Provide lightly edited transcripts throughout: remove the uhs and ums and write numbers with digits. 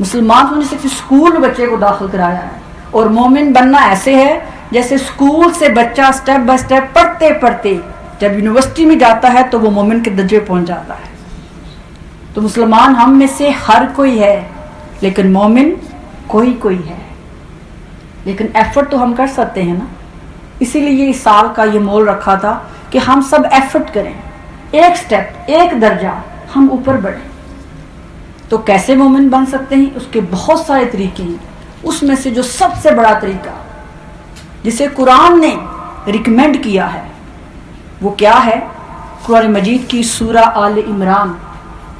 مسلمان ہونے سے اسکول میں بچے کو داخل کرایا ہے، اور مومن بننا ایسے ہے جیسے اسکول سے بچہ سٹیپ بائی سٹیپ پڑھتے پڑھتے جب یونیورسٹی میں جاتا ہے تو وہ مومن کے درجے پہنچ جاتا ہے۔ تو مسلمان ہم میں سے ہر کوئی ہے، لیکن مومن کوئی کوئی ہے، لیکن ایفرٹ تو ہم کر سکتے ہیں نا۔ اسی لیے اس سال کا یہ مول رکھا تھا کہ ہم سب ایفرٹ کریں، ایک سٹیپ، ایک درجہ ہم اوپر بڑھیں۔ تو کیسے مومن بن سکتے ہیں؟ اس کے بہت سارے طریقے ہیں، اس میں سے جو سب سے بڑا طریقہ جسے قرآن نے ریکمینڈ کیا ہے وہ کیا ہے؟ قرآن مجید کی سورہ آل عمران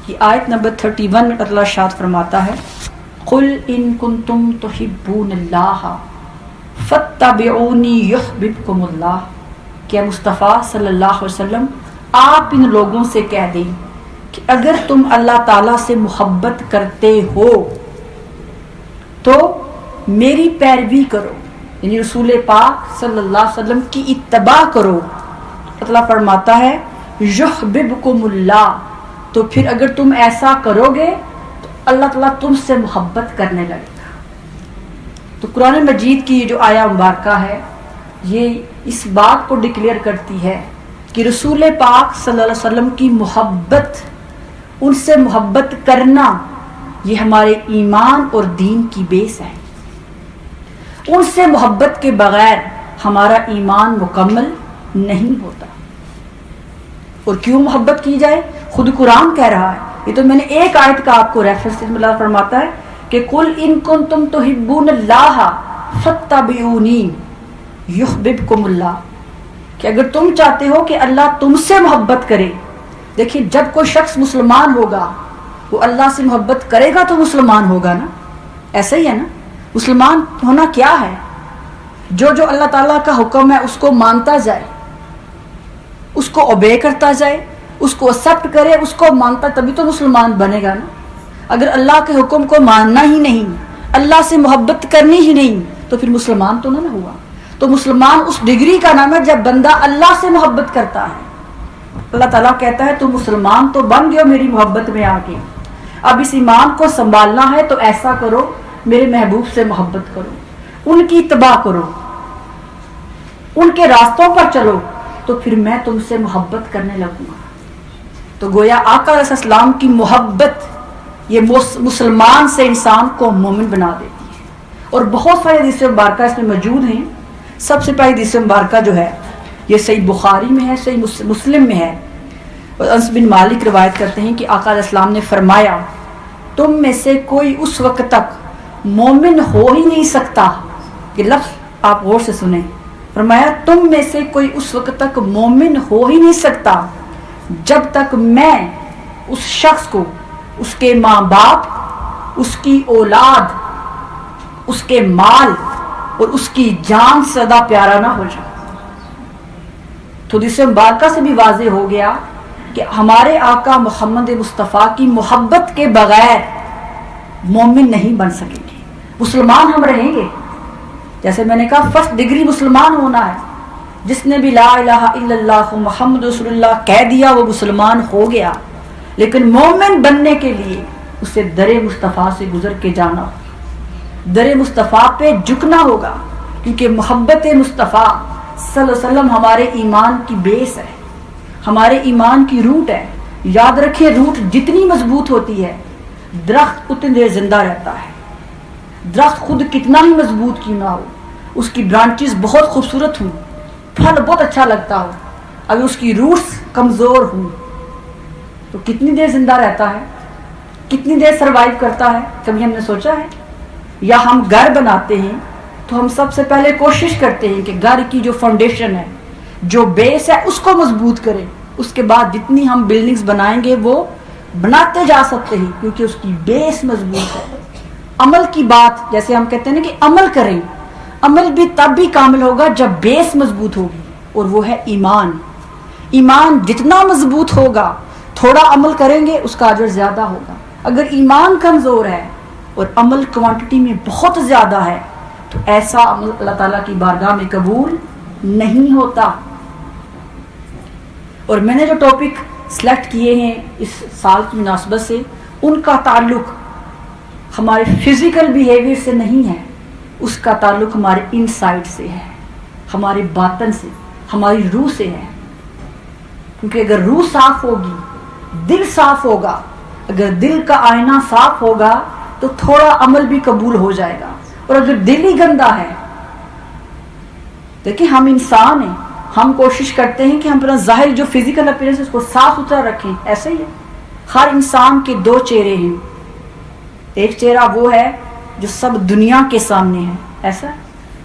کی آیت نمبر 31 میں اللہ ارشاد فرماتا ہے، قل ان کنتم تحبون اللہ فاتبعونی یحببکم اللہ، کہ مصطفیٰ صلی اللہ علیہ وسلم آپ ان لوگوں سے کہہ دیں کہ اگر تم اللہ تعالیٰ سے محبت کرتے ہو تو میری پیروی کرو، یعنی رسول پاک صلی اللہ علیہ وسلم کی اتباع کرو۔ اللہ فرماتا ہے یحببکم اللہ، تو پھر اگر تم ایسا کرو گے تو اللہ تعالیٰ تم سے محبت کرنے لگے گا۔ تو قرآن مجید کی یہ جو آیا مبارکہ ہے یہ اس بات کو ڈکلیئر کرتی ہے کہ رسول پاک صلی اللہ علیہ وسلم کی محبت، ان سے محبت کرنا، یہ ہمارے ایمان اور دین کی بیس ہے۔ ان سے محبت کے بغیر ہمارا ایمان مکمل نہیں ہوتا۔ اور کیوں محبت کی جائے؟ خود قرآن کہہ رہا ہے، یہ تو میں نے ایک آیت کا آپ کو ریفرنس اللہ فرماتا ہے کہ قل ان کنتم تحبون اللہ فاتبعونی یحببکم اللہ، کہ اگر تم چاہتے ہو کہ اللہ تم سے محبت کرے، دیکھیں جب کوئی شخص مسلمان ہوگا وہ اللہ سے محبت کرے گا تو مسلمان ہوگا نا، ایسا ہی ہے نا۔ مسلمان ہونا کیا ہے؟ جو اللہ تعالیٰ کا حکم ہے اس کو مانتا جائے، اس کو اوبے کرتا جائے، اس کو ایکسیپٹ کرے، اس کو مانتا، تبھی تو مسلمان بنے گا نا۔ اگر اللہ کے حکم کو ماننا ہی نہیں، اللہ سے محبت کرنی ہی نہیں، تو پھر مسلمان تو نہ ہوا۔ تو مسلمان اس ڈگری کا نام ہے جب بندہ اللہ سے محبت کرتا ہے۔ اللہ تعالیٰ کہتا ہے تم مسلمان تو بن گئے ہو میری محبت میں آ کے، اب اس ایمان کو سنبھالنا ہے تو ایسا کرو، میرے محبوب سے محبت کرو، ان کی اتباع کرو، ان کے راستوں پر چلو، تو پھر میں تم سے محبت کرنے لگوں گا۔ تو گویا آقا علیہ السلام کی محبت یہ مسلمان سے انسان کو مومن بنا دیتی ہے۔ اور بہت سارے حدیث مبارکہ اس میں موجود ہیں۔ سب سے پہلی حدیث مبارکہ جو ہے یہ صحیح بخاری میں ہے، صحیح مسلم میں ہے۔ انس بن مالک روایت کرتے ہیں کہ آقا علیہ السلام نے فرمایا تم میں سے کوئی اس وقت تک مومن ہو ہی نہیں سکتا، یہ لفظ آپ غور سے سنیں، فرمایا تم میں سے کوئی اس وقت تک مومن ہو ہی نہیں سکتا جب تک میں اس شخص کو اس کے ماں باپ، اس کی اولاد، اس کے مال اور اس کی جان سے زیادہ پیارا نہ ہو جائے۔ تو حدیث مبارکہ سے بھی واضح ہو گیا کہ ہمارے آقا محمد مصطفیٰ کی محبت کے بغیر مومن نہیں بن سکیں گے، مسلمان ہم رہیں گے۔ جیسے میں نے کہا فرسٹ ڈگری مسلمان ہونا ہے، جس نے بھی لا الہ الا اللہ محمد رسول اللہ کہہ دیا وہ مسلمان ہو گیا، لیکن مومن بننے کے لیے اسے در مصطفیٰ سے گزر کے جانا ہوگا، در مصطفیٰ پہ جھکنا ہوگا، کیونکہ محبت مصطفیٰ صلی اللہ علیہ وسلم ہمارے ایمان کی بیس ہے، ہمارے ایمان کی روٹ ہے۔ یاد رکھیں روٹ جتنی مضبوط ہوتی ہے درخت اتنی دیر زندہ رہتا ہے۔ درخت خود کتنا ہی مضبوط کیوں نہ ہو، اس کی برانچز بہت خوبصورت ہوں، پھل بہت اچھا لگتا ہو، اگر اس کی روٹس کمزور ہوں تو کتنی دیر زندہ رہتا ہے، کتنی دیر سروائیو کرتا ہے؟ کبھی ہم نے سوچا ہے؟ یا ہم گھر بناتے ہیں تو ہم سب سے پہلے کوشش کرتے ہیں کہ گھر کی جو فاؤنڈیشن ہے، جو بیس ہے، اس کو مضبوط کریں، اس کے بعد جتنی ہم بلڈنگز بنائیں گے وہ بناتے جا سکتے ہیں، کیونکہ اس کی بیس مضبوط ہے۔ عمل کی بات جیسے ہم کہتے ہیں نا کہ عمل کریں، عمل بھی تب بھی کامل ہوگا جب بیس مضبوط ہوگی، اور وہ ہے ایمان۔ ایمان جتنا مضبوط ہوگا، تھوڑا عمل کریں گے اس کا اجر زیادہ ہوگا۔ اگر ایمان کمزور ہے اور عمل کوانٹٹی میں بہت زیادہ ہے تو ایسا عمل اللہ تعالیٰ کی بارگاہ میں قبول نہیں ہوتا۔ اور میں نے جو ٹاپک سلیکٹ کیے ہیں اس سال کی مناسبت سے، ان کا تعلق ہمارے فزیکل بیہیویئر سے نہیں ہے، اس کا تعلق ہمارے انسائڈ سے ہے، ہمارے باطن سے، ہماری روح سے ہے. کیونکہ اگر روح صاف ہوگی، دل صاف ہوگا، اگر دل کا آئینہ صاف ہوگا تو تھوڑا عمل بھی قبول ہو جائے گا. اور اگر دل ہی گندا ہے، دیکھیں ہم انسان ہیں، ہم کوشش کرتے ہیں کہ ہم اپنا ظاہر جو فزیکل اپیرنس ہے اس کو صاف ستھرا رکھیں. ایسا ہی ہے، ہر انسان کے دو چہرے ہیں. ایک چہرہ وہ ہے جو سب دنیا کے سامنے ہے، ایسا،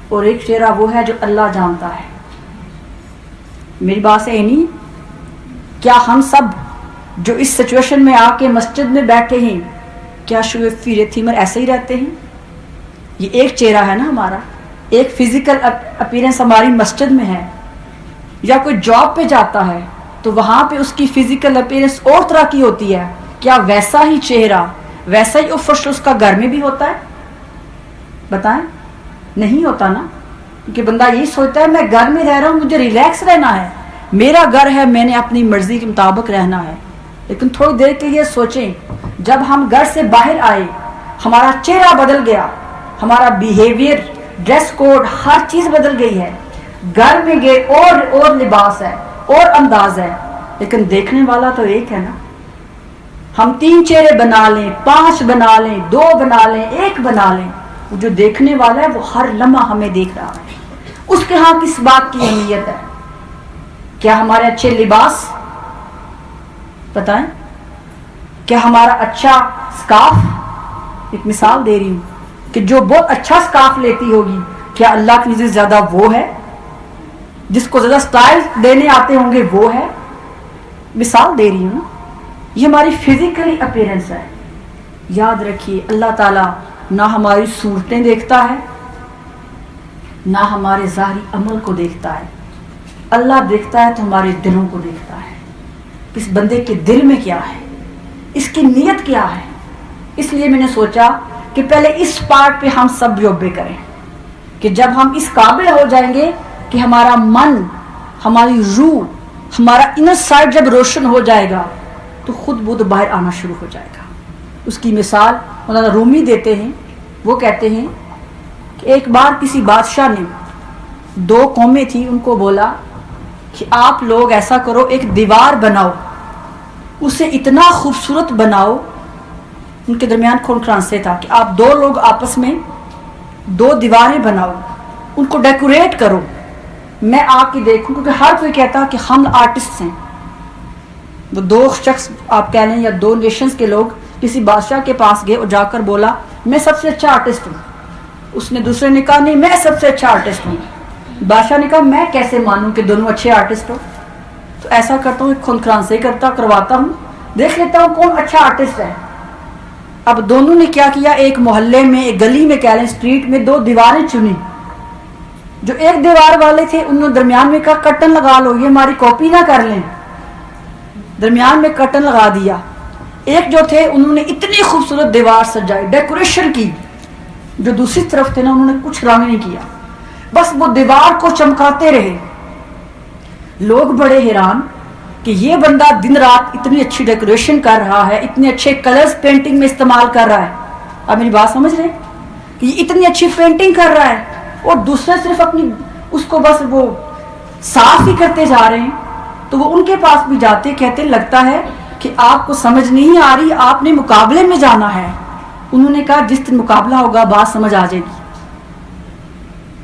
اور ایک چہرہ وہ ہے جو اللہ جانتا ہے. میری بات سے نہیں، کیا ہم سب جو اس سچویشن میں آ کے مسجد میں بیٹھے ہیں، کیا شوئے فیرے تھیمر ایسے ہی رہتے ہیں؟ یہ ایک چہرہ ہے نا ہمارا، ایک فزیکل اپیرنس ہماری مسجد میں ہے. یا کوئی جاب پہ جاتا ہے تو وہاں پہ اس کی فزیکل اپیرنس اور طرح کی ہوتی ہے، کیا ویسا ہی چہرہ، ویسا ہی آفیشل اس کا گھر میں بھی ہوتا ہے؟ بتائیں، نہیں ہوتا نا. کیونکہ بندہ یہی سوچتا ہے میں گھر میں رہ رہا ہوں، مجھے ریلیکس رہنا ہے، میرا گھر ہے، میں نے اپنی مرضی کے مطابق رہنا ہے. لیکن تھوڑی دیر کے لیے سوچیں، جب ہم گھر سے باہر آئے، ہمارا چہرہ بدل گیا، ہمارا بیہیویئر، ڈریس کوڈ، ہر چیز بدل گئی ہے. گھر میں گئے اور لباس ہے، اور انداز ہے، لیکن دیکھنے والا تو ایک ہے نا. ہم 3 چہرے بنا لیں، 5 بنا لیں، 2 بنا لیں، 1 بنا لیں، وہ جو دیکھنے والا ہے وہ ہر لمحہ ہمیں دیکھ رہا ہے. اس کے ہاں کس بات کی اہمیت ہے؟ کیا ہمارے اچھے لباس؟ بتائیں، کیا ہمارا اچھا سکارف؟ ایک مثال دے رہی ہوں کہ جو بہت اچھا سکارف لیتی ہوگی، کیا اللہ کی نظر زیادہ وہ ہے؟ جس کو زیادہ سٹائل دینے آتے ہوں گے وہ ہے؟ مثال دے رہی ہوں نا. یہ ہماری فزیکلی اپیرنس ہے. یاد رکھیے، اللہ تعالیٰ نہ ہماری صورتیں دیکھتا ہے، نہ ہمارے ظاہری عمل کو دیکھتا ہے. اللہ دیکھتا ہے تو ہمارے دلوں کو دیکھتا ہے. اس بندے کے دل میں کیا ہے، اس کی نیت کیا ہے. اس لیے میں نے سوچا کہ پہلے اس پارٹ پہ ہم سب یوبے کریں، کہ جب ہم اس قابل ہو جائیں گے کہ ہمارا من، ہماری روح، ہمارا انر سائڈ جب روشن ہو جائے گا تو خود بدھ باہر آنا شروع ہو جائے گا. اس کی مثال مولانا رومی دیتے ہیں. وہ کہتے ہیں کہ ایک بار کسی بادشاہ نے 2 قومیں تھیں، ان کو بولا کہ آپ لوگ ایسا کرو، ایک دیوار بناؤ، اسے اتنا خوبصورت بناؤ. ان کے درمیان کھونکھران سے تھا کہ آپ 2 لوگ آپس میں 2 دیواریں بناؤ، ان کو ڈیکوریٹ کرو، میں آ کے دیکھوں. کیونکہ ہر کوئی کہتا کہ ہم آرٹسٹ ہیں. وہ 2 شخص آپ کہہ لیں یا 2 نیشنز کے لوگ کسی بادشاہ کے پاس گئے اور جا کر بولا میں سب سے اچھا آرٹسٹ ہوں. اس نے دوسرے نے کہا نہیں میں سب سے اچھا آرٹسٹ ہوں. بادشاہ نے کہا میں کیسے مانوں کہ دونوں اچھے آرٹسٹ ہو؟ تو ایسا کرتا ہوں، ایک خونخران سے کرواتا ہوں، دیکھ لیتا ہوں کون اچھا آرٹسٹ ہے. اب دونوں نے کیا کیا، ایک محلے میں، ایک گلی میں کہہ لیں، اسٹریٹ میں 2 دیواریں چنی. جو ایک دیوار والے تھے انہوں نے درمیان میں کہا کرٹن لگا لو، یہ ہماری کاپی نہ کر لیں. درمیان میں کرٹن لگا دیا. ایک جو تھے انہوں نے اتنی خوبصورت دیوار سجائی، ڈیکوریشن کی. جو دوسری طرف تھے نا انہوں نے کچھ رنگ نہیں کیا، بس وہ دیوار کو چمکاتے رہے. لوگ بڑے حیران کہ یہ بندہ دن رات اتنی اچھی ڈیکوریشن کر رہا ہے، اتنے اچھے کلرز پینٹنگ میں استعمال کر رہا ہے. آپ میری بات سمجھ رہے ہیں کہ یہ اتنی اچھی پینٹنگ کر رہا ہے اور دوسرے صرف اپنی اس کو بس وہ صاف ہی کرتے جا رہے ہیں. تو وہ ان کے پاس بھی جاتے، کہتے لگتا ہے کہ آپ کو سمجھ نہیں آ رہی، آپ نے مقابلے میں جانا ہے. انہوں نے کہا جس دن مقابلہ ہوگا بات سمجھ آ جائے گی.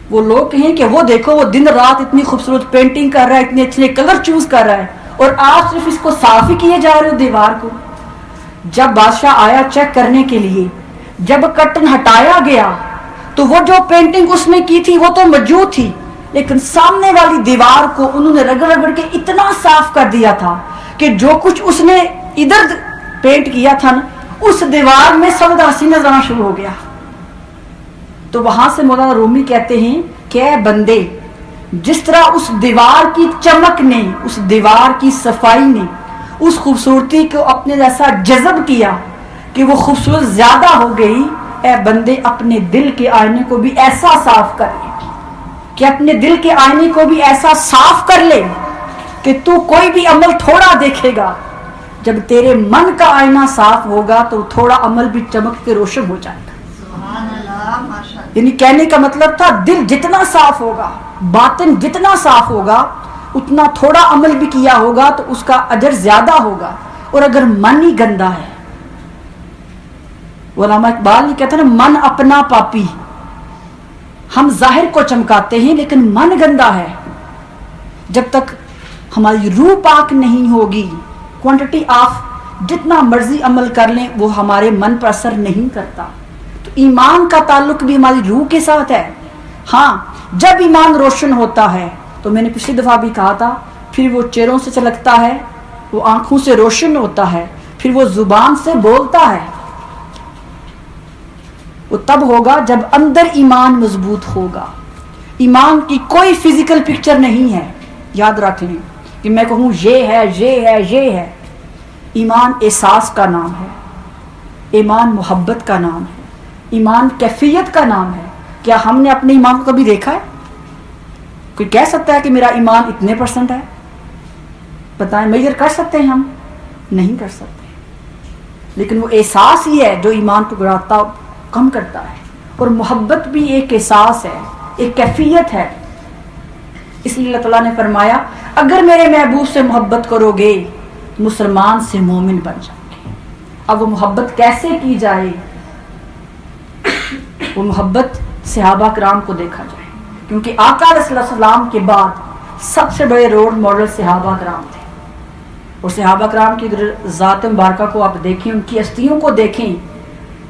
وہ لوگ کہیں کہ وہ دیکھو وہ دن رات اتنی خوبصورت پینٹنگ کر رہا ہے، اتنے اچھے کلر چوز کر رہا ہے، اور آپ صرف اس کو صاف ہی کیے جا رہے ہو دیوار کو. جب بادشاہ آیا چیک کرنے کے لیے، جب کرٹن ہٹایا گیا تو وہ جو پینٹنگ اس نے کی تھی وہ تو موجود تھی، لیکن سامنے والی دیوار کو انہوں نے رگڑ رگڑ کے اتنا صاف کر دیا تھا کہ جو کچھ اس نے ادھر پینٹ کیا تھا نا اس دیوار میں سب داسی نظر آنا شروع ہو گیا. تو وہاں سے مولانا رومی کہتے ہیں کہ اے بندے، جس طرح اس دیوار کی چمک نے، اس دیوار کی صفائی نے اس خوبصورتی کو اپنے جیسا جذب کیا کہ وہ خوبصورت زیادہ ہو گئی، اے بندے اپنے دل کے آئینے کو بھی ایسا صاف کر لے، کہ اپنے دل کے آئینے کو بھی ایسا صاف کر لے کہ تو کوئی بھی عمل تھوڑا دیکھے گا جب تیرے من کا آئینہ صاف ہوگا تو تھوڑا عمل بھی چمک کے روشن ہو جائے گا. سبحان اللہ، ماشاء اللہ. یعنی کہنے کا مطلب تھا دل جتنا صاف ہوگا، باطن جتنا صاف ہوگا، اتنا تھوڑا عمل بھی کیا ہوگا تو اس کا اجر زیادہ ہوگا. اور اگر من ہی گندا ہے، علامہ اقبال یہ کہتے ہیں نا، من اپنا پاپی. ہم ظاہر کو چمکاتے ہیں لیکن من گندا ہے. جب تک ہماری روح پاک نہیں ہوگی، کوانٹٹی آف جتنا مرضی عمل کر لیں وہ ہمارے من پر اثر نہیں کرتا. تو ایمان کا تعلق بھی ہماری روح کے ساتھ ہے. ہاں، جب ایمان روشن ہوتا ہے تو میں نے پچھلی دفعہ بھی کہا تھا، پھر وہ چہروں سے چلکتا ہے، وہ آنکھوں سے روشن ہوتا ہے، پھر وہ زبان سے بولتا ہے. وہ تب ہوگا جب اندر ایمان مضبوط ہوگا. ایمان کی کوئی فزیکل پکچر نہیں ہے. یاد رکھ لیں کہ میں کہوں یہ ہے، یہ ہے، یہ ہے. ایمان احساس کا نام ہے، ایمان محبت کا نام ہے، ایمان کیفیت کا نام ہے. کیا ہم نے اپنے ایمان کو کبھی دیکھا ہے؟ کوئی کہہ سکتا ہے کہ میرا ایمان اتنے % ہے؟ بتائیں، میجر کر سکتے ہیں ہم؟ نہیں کر سکتے. لیکن وہ احساس ہی ہے جو ایمان کو گراتا کم کرتا ہے. اور محبت بھی ایک احساس ہے، ایک کیفیت ہے. اس لیے اللہ تعالیٰ نے فرمایا اگر میرے محبوب سے محبت کرو گے مسلمان سے مومن بن جاؤ گے. اب وہ محبت کیسے کی جائے؟ وہ محبت صحابہ کرام کو دیکھا جائے، کیونکہ آقا علیہ السلام کے بعد سب سے بڑے رول ماڈل صحابہ کرام تھے. اور صحابہ کرام کی ذات مبارکہ کو آپ دیکھیں، ان کی ہستیوں کو دیکھیں.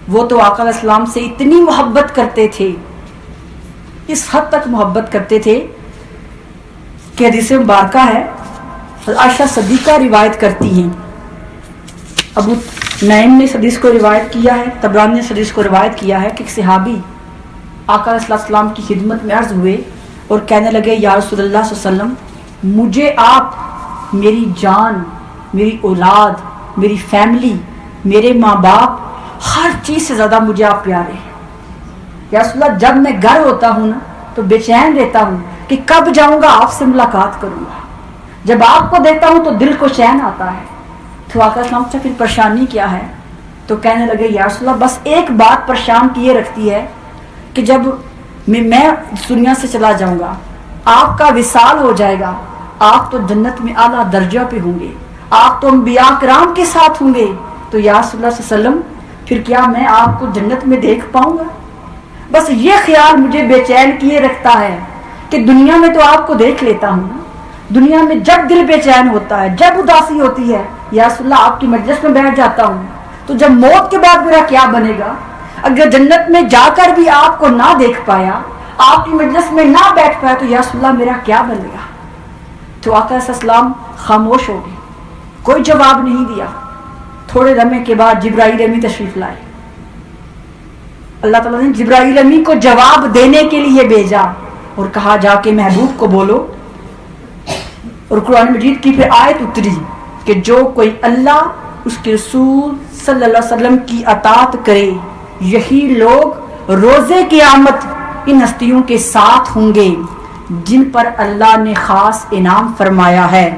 وہ تو آقا علیہ السلام سے اتنی محبت کرتے تھے، اس حد تک محبت کرتے تھے کہ حدیث مبارکہ ہے، عائشہ صدیقہ روایت کرتی ہیں. ابو نعیم نے اس حدیث کو روایت کیا ہے، طبرانی نے اس حدیث کو روایت کیا ہے کہ ایک صحابی آقا علیہ السلام کی خدمت میں عرض ہوئے اور کہنے لگے یا رسول اللہ صلی اللہ علیہ وسلم، مجھے آپ میری جان، میری اولاد، میری فیملی، میرے ماں باپ، ہر چیز سے زیادہ مجھے آپ پیارے ہیں. یا رسول اللہ، جب میں گھر ہوتا ہوں نا تو بے چین رہتا ہوں کہ کب جاؤں گا آپ سے ملاقات کروں گا. جب آپ کو دیکھتا ہوں تو دل کو چین آتا ہے. تو آقا اسلام سے پھر پریشانی کیا ہے؟ تو کہنے لگے یا رسول اللہ، بس ایک بات پریشان کیے رکھتی ہے کہ جب میں اس دنیا سے چلا جاؤں گا، آپ کا وصال ہو جائے گا، آپ تو جنت میں اعلیٰ درجہ پہ ہوں گے، آپ تو انبیاء کرام کے ساتھ ہوں گے، تو یا رسول اللہ صلی اللہ علیہ وسلم پھر کیا میں آپ کو جنت میں دیکھ پاؤں گا؟ بس یہ خیال مجھے بے چین کیے رکھتا ہے کہ دنیا میں تو آپ کو دیکھ لیتا ہوں، دنیا میں جب دل بے چین ہوتا ہے، جب اداسی ہوتی ہے، یا رسول اللہ آپ کی مجلس میں بیٹھ جاتا ہوں، تو جب موت کے بعد میرا کیا بنے گا؟ اگر جنت میں جا کر بھی آپ کو نہ دیکھ پایا، آپ کی مجلس میں نہ بیٹھ پایا، تو یا رسول اللہ میرا کیا بنے گا؟ تو آقا علیہ السلام خاموش ہو گئے، کوئی جواب نہیں دیا. تھوڑے لمحے کے بعد جبرائیل امین تشریف لائے. اللہ تعالیٰ نے جبرائیل امین کو جواب دینے کے لیے بھیجا اور کہا جا کے محبوب کو بولو. اور قرآن مجید کی پھر آیت اتری کہ جو کوئی اللہ اس کے رسول صلی اللہ علیہ وسلم کی اطاعت کرے، یہی لوگ روز قیامت ان ہستیوں کے ساتھ ہوں گے جن پر اللہ نے خاص انعام فرمایا ہے.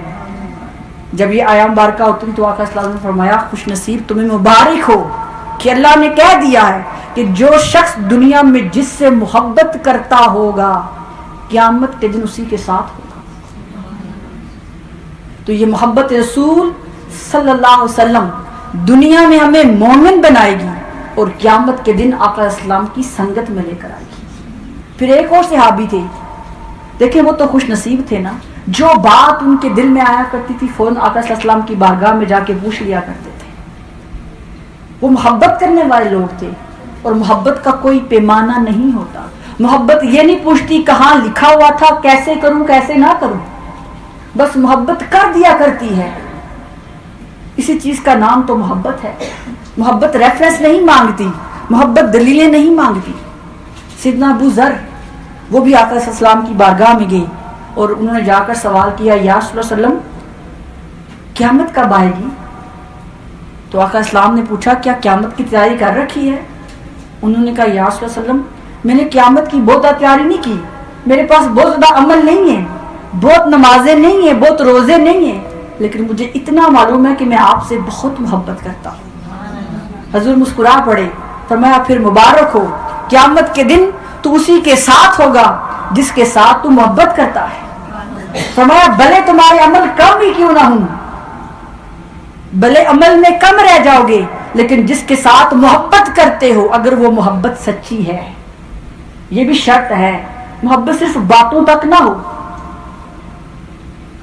جب یہ آیا مبارکہ اتری تو آقا صلی اللہ علیہ وسلم نے فرمایا خوش نصیب تمہیں مبارک ہو کہ اللہ نے کہہ دیا ہے کہ جو شخص دنیا میں جس سے محبت کرتا ہوگا قیامت کے دن اسی کے ساتھ ہوگا. تو یہ محبت رسول صلی اللہ علیہ وسلم دنیا میں ہمیں مومن بنائے گی اور قیامت کے دن آقا علیہ السلام کی سنگت میں لے کر آئے گی. پھر ایک اور صحابی تھے، دیکھیں وہ تو خوش نصیب تھے نا، جو بات ان کے دل میں آیا کرتی تھی فوراً آقا صلی اللہ علیہ وسلم کی بارگاہ میں جا کے پوچھ لیا کرتے تھے. وہ محبت کرنے والے لوگ تھے اور محبت کا کوئی پیمانہ نہیں ہوتا. محبت یہ نہیں پوچھتی کہاں لکھا ہوا تھا، کیسے کروں کیسے نہ کروں، بس محبت کر دیا کرتی ہے. اسی چیز کا نام تو محبت ہے. محبت ریفرنس نہیں مانگتی، محبت دلیلیں نہیں مانگتی. سیدنا ابو ذر وہ بھی آقا صلی اللہ علیہ وسلم کی بارگاہ میں گئے اور انہوں نے جا کر سوال کیا یا رسول اللہ صلی اللہ علیہ وسلم قیامت کب آئے گی؟ تو آقا اسلام نے پوچھا کیا قیامت کی تیاری کر رکھی ہے؟ انہوں نے کہا یا رسول اللہ صلی اللہ علیہ وسلم میں نے قیامت کی بہت تیاری نہیں کی، میرے پاس بہت زیادہ عمل نہیں ہے، بہت نمازیں نہیں ہیں، بہت روزے نہیں ہیں، لیکن مجھے اتنا معلوم ہے کہ میں آپ سے بہت محبت کرتا ہوں۔ حضور مسکرا پڑے، فرمایا پھر مبارک ہو، قیامت کے دن تو اسی کے ساتھ ہوگا جس کے ساتھ تو محبت کرتا ہے۔ فرمایا بھلے تمہارے عمل کم ہی کیوں نہ ہوں، بھلے عمل میں کم رہ جاؤ گے، لیکن جس کے ساتھ محبت کرتے ہو اگر وہ محبت سچی ہے، یہ بھی شرط ہے، محبت صرف باتوں تک نہ ہو،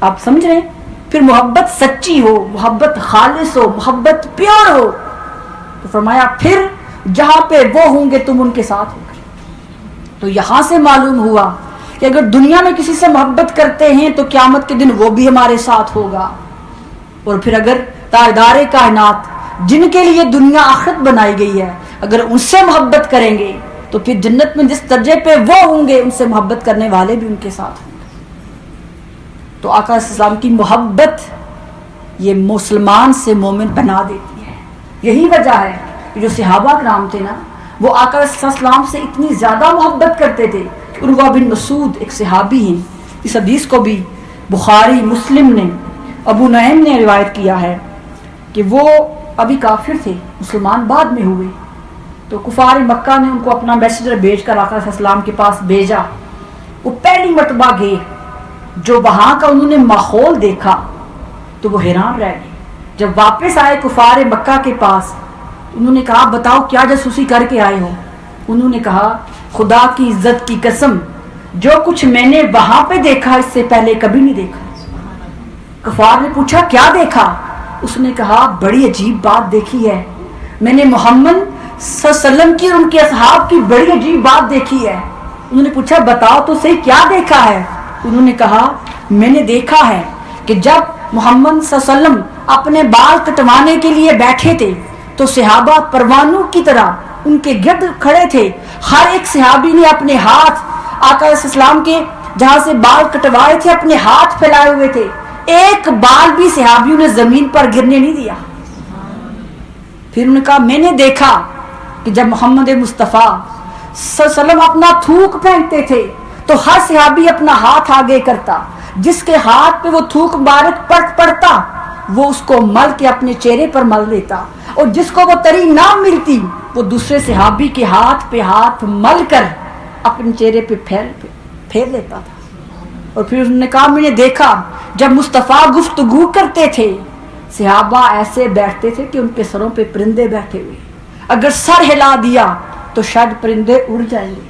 آپ سمجھ رہے ہیں؟ پھر محبت سچی ہو، محبت خالص ہو، محبت پیور ہو، تو فرمایا پھر جہاں پہ وہ ہوں گے تم ان کے ساتھ ہو گے۔ تو یہاں سے معلوم ہوا کہ اگر دنیا میں کسی سے محبت کرتے ہیں تو قیامت کے دن وہ بھی ہمارے ساتھ ہوگا، اور پھر اگر تاجدار کائنات جن کے لیے دنیا آخرت بنائی گئی ہے اگر ان سے محبت کریں گے تو پھر جنت میں جس درجے پہ وہ ہوں گے ان سے محبت کرنے والے بھی ان کے ساتھ ہوں گے۔ تو آقا صلی اللہ علیہ وسلم کی محبت یہ مسلمان سے مومن بنا دیتی ہے۔ یہی وجہ ہے کہ جو صحابہ کرام تھے نا وہ آقا صلی اللہ علیہ وسلم سے اتنی زیادہ محبت کرتے تھے کہ عروہ بن مسعود ایک صحابی ہیں، اس حدیث کو بھی بخاری مسلم نے ابو نعیم نے روایت کیا ہے کہ وہ ابھی کافر تھے، مسلمان بعد میں ہوئے، تو کفار مکہ نے ان کو اپنا میسنجر بھیج کر آقا صلی اللہ علیہ وسلم کے پاس بھیجا۔ وہ پہلی مرتبہ گئے، جو وہاں کا انہوں نے ماحول دیکھا تو وہ حیران رہ گئے۔ جب واپس آئے کفار مکہ کے پاس، انہوں نے کہا بتاؤ کیا جاسوسی کر کے آئے ہو؟ انہوں نے کہا خدا کی عزت کی قسم جو کچھ میں نے وہاں پہ دیکھا اس سے پہلے کبھی نہیں دیکھا۔ کفار نے پوچھا کیا دیکھا؟ اس نے کہا بڑی عجیب بات دیکھی ہے، میں نے محمد صلی اللہ علیہ وسلم کی اور ان کے اصحاب کی بڑی عجیب بات دیکھی ہے۔ انہوں نے پوچھا بتاؤ تو صحیح کیا دیکھا ہے؟ انہوں نے کہا میں نے دیکھا ہے کہ جب محمد صلی اللہ علیہ وسلم اپنے بال کٹوانے کے لیے بیٹھے تھے تو صحابہ پروانوں کی طرح ان کے گرد کھڑے تھے، ہر ایک صحابی نے اپنے ہاتھ آقا علیہ السلام کے جہاں سے بال کٹوائے تھے اپنے ہاتھ پھیلائے ہوئے تھے، ایک بال بھی صحابیوں نے زمین پر گرنے نہیں دیا۔ پھر انہوں نے کہا میں نے دیکھا کہ جب محمد مصطفیٰ صلی اللہ علیہ وسلم اپنا تھوک پھینکتے تھے تو ہر صحابی اپنا ہاتھ آگے کرتا، جس کے ہاتھ پہ وہ تھوک مبارک پڑتا وہ اس کو مل کے اپنے چہرے پر مل لیتا، اور جس کو وہ تری نہ ملتی وہ دوسرے صحابی کے ہاتھ پہ ہاتھ مل کر اپنے چہرے پہ پھیر لیتا تھا۔ اور پھر انہوں نے کہا میں نے دیکھا جب مصطفیٰ گفتگو کرتے تھے صحابہ ایسے بیٹھتے تھے کہ ان کے سروں پہ پرندے بیٹھے ہوئے، اگر سر ہلا دیا تو شاید پرندے اڑ جائیں گے۔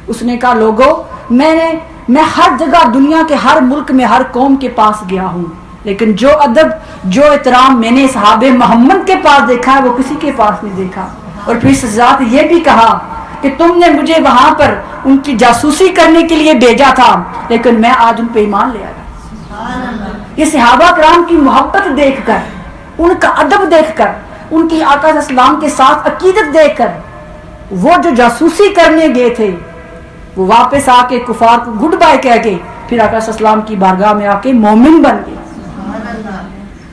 اس نے کہا لوگوں میں ہر جگہ دنیا کے ہر ملک میں ہر قوم کے پاس گیا ہوں، لیکن جو ادب جو احترام میں نے صحابہ محمد کے پاس دیکھا ہے وہ کسی کے پاس نہیں دیکھا۔ اور پھر اس ذات یہ بھی کہا کہ تم نے مجھے وہاں پر ان کی جاسوسی کرنے کے لیے بھیجا تھا لیکن میں آج ان پہ ایمان لے آیا۔ یہ صحابہ کرام کی محبت دیکھ کر، ان کا ادب دیکھ کر، ان کی آقا صلی اللہ علیہ وسلم کے ساتھ عقیدت دیکھ کر، وہ جو جاسوسی کرنے گئے تھے وہ واپس آ کے کفار کو گڈ بائے کہہ کے پھر آقا صلی اللہ علیہ وسلم کی بارگاہ میں آ کے مومن بن گئے۔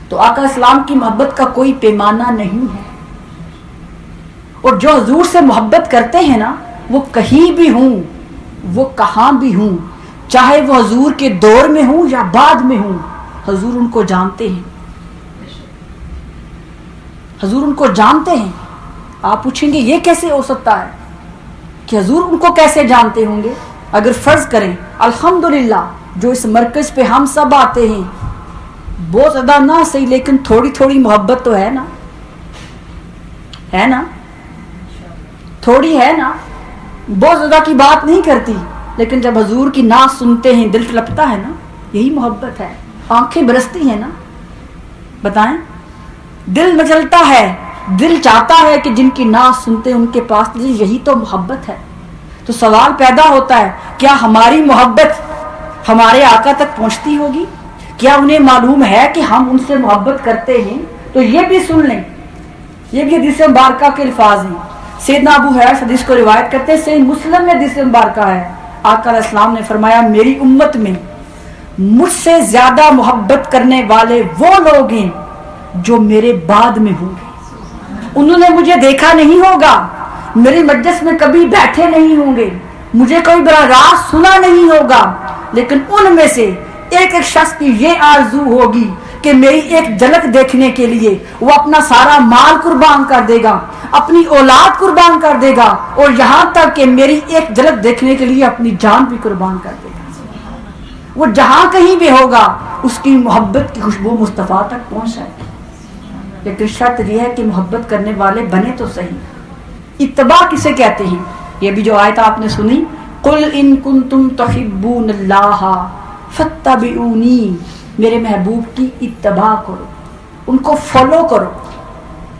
تو آقا اسلام کی محبت کا کوئی پیمانہ نہیں ہے، اور جو حضور سے محبت کرتے ہیں نا وہ کہیں بھی ہوں، وہ کہاں بھی ہوں، چاہے وہ حضور کے دور میں ہوں یا بعد میں ہوں، حضور ان کو جانتے ہیں، حضور ان کو جانتے ہیں۔ آپ پوچھیں گے یہ کیسے ہو سکتا ہے کہ حضور ان کو کیسے جانتے ہوں گے؟ اگر فرض کریں الحمدللہ جو اس مرکز پہ ہم سب آتے ہیں بہت زیادہ نہ صحیح لیکن تھوڑی تھوڑی محبت تو ہے نا، ہے نا، تھوڑی ہے نا، بہت زیادہ کی بات نہیں کرتی، لیکن جب حضور کی نعت سنتے ہیں دل تڑپتا ہے نا، یہی محبت ہے، آنکھیں برستی ہیں نا، بتائیں، دل مچلتا ہے، دل چاہتا ہے کہ جن کی نعت سنتے ہیں ان کے پاس، یہی تو محبت ہے۔ تو سوال پیدا ہوتا ہے کیا ہماری محبت ہمارے آقا تک پہنچتی ہوگی؟ کیا انہیں معلوم ہے کہ ہم ان سے محبت کرتے ہیں؟ تو یہ بھی سن لیں، یہ بھی حدیث مبارکہ کے الفاظ ہیں۔ سیدنا ابو ہریرہ حدیث کو روایت کرتے ہیں، صحیح مسلم میں حدیث مبارکہ ہے، آقا علیہ السلام نے فرمایا میری امت میں مجھ سے زیادہ محبت کرنے والے وہ لوگ ہیں جو میرے بعد میں ہوں گے۔ انہوں نے مجھے دیکھا نہیں ہوگا، میری مجلس میں کبھی بیٹھے نہیں ہوں گے، مجھے کوئی براہ راست سنا نہیں ہوگا، لیکن ان میں سے ایک ایک شخص کی یہ آرزو ہوگی کہ میری ایک جھلک دیکھنے کے لیے وہ اپنا سارا مال قربان کر دے گا، اپنی اولاد قربان کر دے گا، اور یہاں تک کہ میری ایک جھلک دیکھنے کے لیے اپنی جان بھی قربان کر دے گا۔ وہ جہاں کہیں بھی ہوگا اس کی محبت کی خوشبو مصطفیٰ تک پہنچ جائے گی، لیکن شرط یہ ہے کہ محبت کرنے والے بنے تو صحیح۔ اتباع کسے کہتے ہیں؟ یہ بھی جو آیت آپ نے سنی، قل ان کنتم تحبون اللہ فاتبعونی، میرے محبوب کی اتباع کرو، ان کو فالو کرو۔